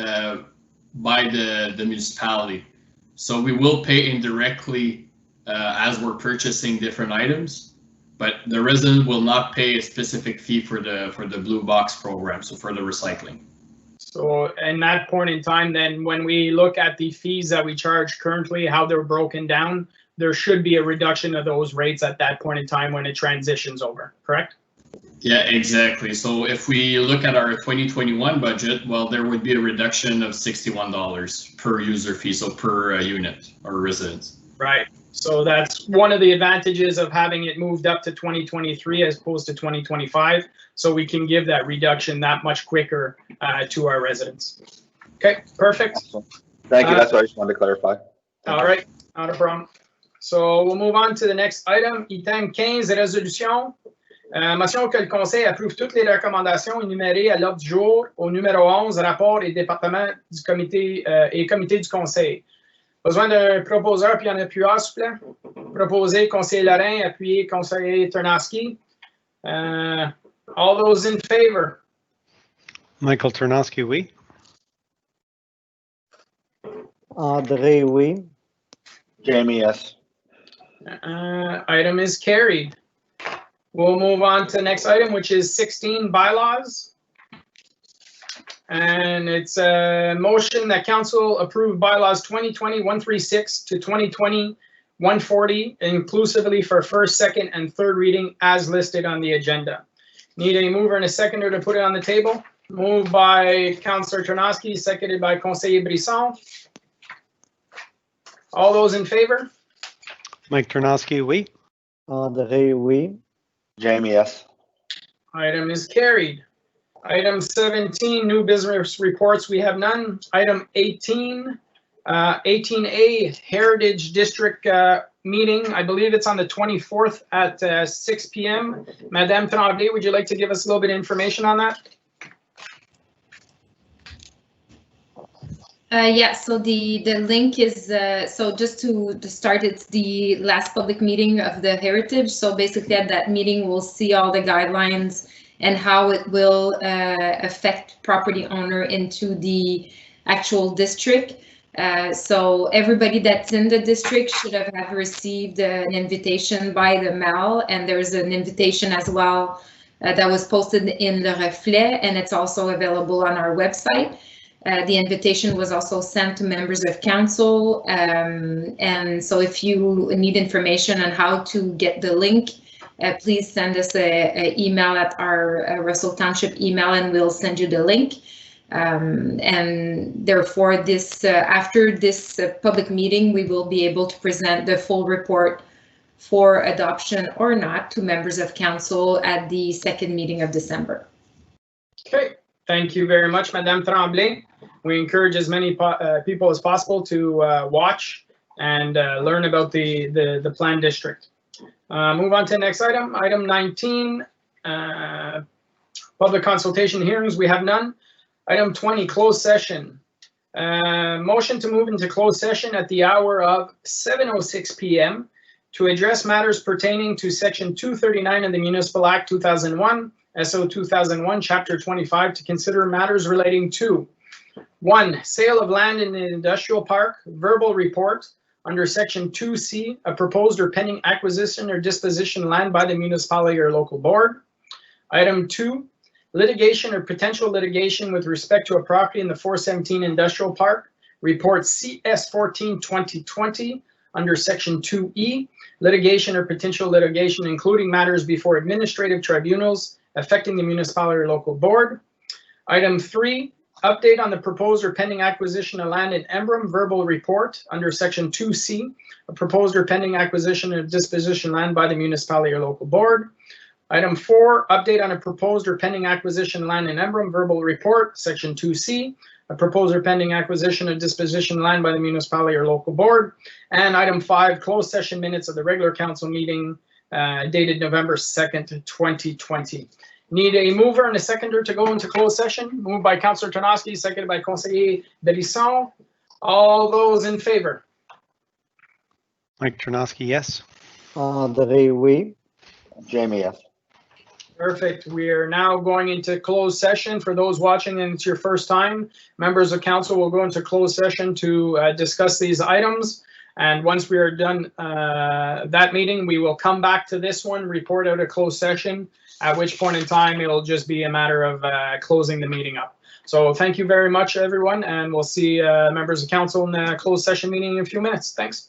by the municipality. So we will pay indirectly as we're purchasing different items, but the resident will not pay a specific fee for the blue box program, so for the recycling. So in that point in time, then when we look at the fees that we charge currently, how they're broken down, there should be a reduction of those rates at that point in time when it transitions over, correct? Yeah, exactly. So if we look at our 2021 budget, well, there would be a reduction of $61 per user fee, so per unit or residence. Right. So that's one of the advantages of having it moved up to 2023 as opposed to 2025. So we can give that reduction that much quicker to our residents. Okay, perfect. Awesome. Thank you. That's what I just wanted to clarify. All right, not a problem. So we'll move on to the next item, item 15, résolution. Motion que le Conseil approuve toutes les recommandations énumérées à l'ordre du jour au numéro 11, rapport et département du comité et comité du Conseil. Besoin d'un proposeur puis un appuyeur, s'il vous plaît. Proposé, conseiller Lorrain, appuyé, conseiller Ternowski. All those in favor? Michael Ternowski, oui. André, oui. Jamie, yes. Item is carried. We'll move on to the next item, which is 16 bylaws. And it's a motion that council approve bylaws 2020-136 to 2020-140 inclusively for first, second, and third reading as listed on the agenda. Need a mover and a seconder to put it on the table. Moved by Councillor Ternowski, seconded by Conseiller Brisson. All those in favor? Mike Ternowski, oui. André, oui. Jamie, yes. Item is carried. Item 17, new business reports, we have none. Item 18, 18A Heritage District meeting. I believe it's on the 24th at 6 p.m. Madame Tremblay, would you like to give us a little bit of information on that? Yeah, so the link is, so just to start, it's the last public meeting of the Heritage. So basically at that meeting, we'll see all the guidelines and how it will affect property owner into the actual district. So everybody that's in the district should have received an invitation by the mail, and there's an invitation as well that was posted in Le Reflet, and it's also available on our website. The invitation was also sent to members of council, and so if you need information on how to get the link, please send us an email at our Russell Township email, and we'll send you the link. And therefore, this after this public meeting, we will be able to present the full report for adoption or not to members of council at the second meeting of December. Okay, thank you very much, Madame Tremblay. We encourage as many people as possible to watch and learn about the planned district. Move on to the next item. Item 19, public consultation hearings. We have none. Item 20, closed session. Motion to move into closed session at the hour of 7:06 p.m. to address matters pertaining to Section 239 of the Municipal Act 2001, SO 2001, Chapter 25, to consider matters relating to 1. Sale of land in an industrial park, verbal report under Section 2C, a proposed or pending acquisition or disposition land by the municipality or local board. Item 2, litigation or potential litigation with respect to a property in the 417 Industrial Park, report CS 14-2020 under Section 2E, litigation or potential litigation including matters before administrative tribunals affecting the municipality or local board. Item 3, update on the proposed or pending acquisition of land in Emblem, verbal report under Section 2C, a proposed or pending acquisition or disposition land by the municipality or local board. Item 4, update on a proposed or pending acquisition land in Emblem, verbal report, Section 2C, a proposed or pending acquisition or disposition land by the municipality or local board. And item 5, closed session minutes of the regular council meeting dated November 2nd, 2020. Need a mover and a seconder to go into closed session. Moved by Councillor Tarnowski, seconded by Conseiller Belisson. All those in favor? Mike Tarnowski, yes. André, oui. Jamie, yes. Perfect. We are now going into closed session. For those watching and it's your first time, members of council will go into closed session to discuss these items. And once we are done that meeting, we will come back to this one, report out a closed session, at which point in time it'll just be a matter of closing the meeting up. So thank you very much, everyone, and we'll see members of council in the closed session meeting in a few minutes. Thanks.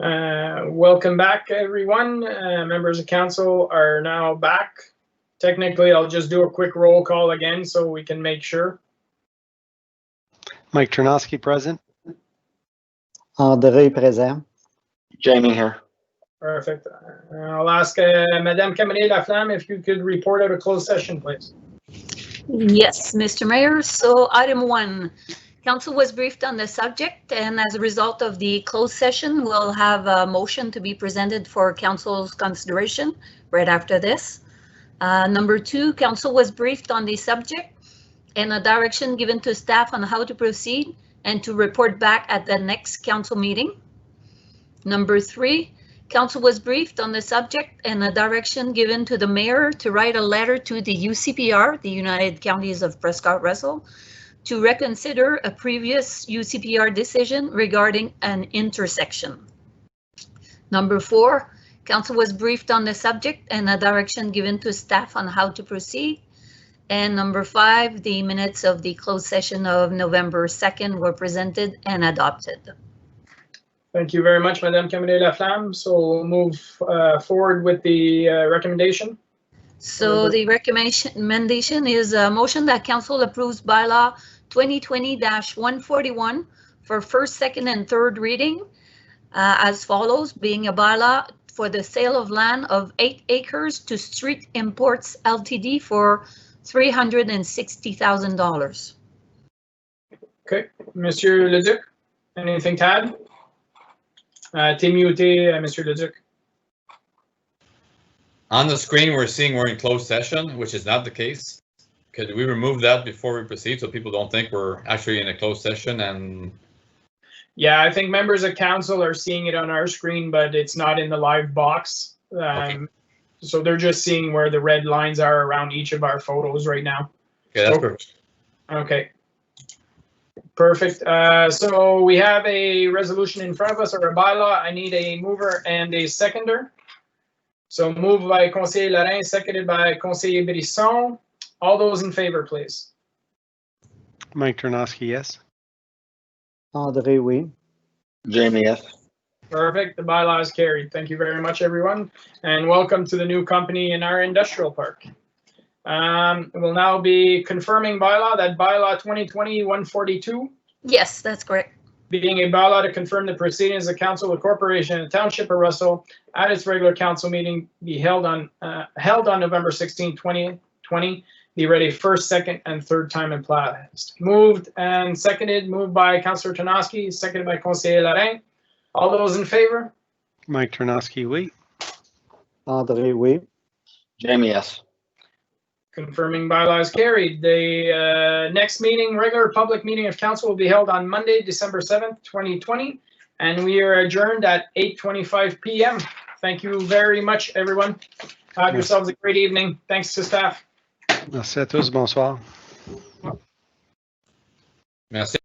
Welcome back, everyone. Members of council are now back. Technically, I'll just do a quick roll call again so we can make sure. Mike Ternosky present. André présent. Jamie here. Perfect. I'll ask Madame Camille-Laflamme if you could report out a closed session, please. Yes, Mr. Mayor. So item 1, council was briefed on the subject, and as a result of the closed session, we'll have a motion to be presented for council's consideration right after this. Number 2, council was briefed on the subject and a direction given to staff on how to proceed and to report back at the next council meeting. Number 3, council was briefed on the subject and a direction given to the mayor to write a letter to the UCPR, the United Counties of Prescott-Russell, to reconsider a previous UCPR decision regarding an intersection. Number 4, council was briefed on the subject and a direction given to staff on how to proceed. And number 5, the minutes of the closed session of November 2nd were presented and adopted. Thank you very much, Madame Camille-Laflamme. So we'll move forward with the recommendation. So the recommendation is a motion that council approves bylaw 2020-141 for first, second, and third reading as follows, being a bylaw for the sale of land of 8 acres to Street Imports Ltd. for $360,000. Okay, Monsieur Leduc, anything to add? T'es muté, Monsieur Leduc. On the screen, we're seeing we're in closed session, which is not the case. Could we remove that before we proceed so people don't think we're actually in a closed session? And yeah, I think members of council are seeing it on our screen, but it's not in the live box. Okay. So they're just seeing where the red lines are around each of our photos right now. Okay, that's perfect. Okay. Perfect. So we have a resolution in front of us, or a bylaw. I need a mover and a seconder. So moved by Conseiller Lorrain, seconded by Conseiller Brisson. All those in favor, please. Mike Ternosky, yes. André, oui. Jamie, yes. Perfect. The bylaw is carried. Thank you very much, everyone. And welcome to the new company in our industrial park. We'll now be confirming bylaw, that bylaw 2020-142. Yes, that's correct. Being a bylaw to confirm the proceedings of council of corporation and township of Russell at its regular council meeting be held on November 16, 2020. Be ready first, second, and third time in place. Moved and seconded. Moved by Councillor Ternosky, seconded by Conseiller Lorrain. All those in favor? Mike Ternosky, oui. André, oui. Jamie, yes. Confirming bylaws carried. The next meeting, regular public meeting of council, will be held on Monday, December 7th, 2020, and we are adjourned at 8:25 p.m. Thank you very much, everyone. Have yourselves a great evening. Thanks to staff. Merci à tous. Bonsoir. Merci.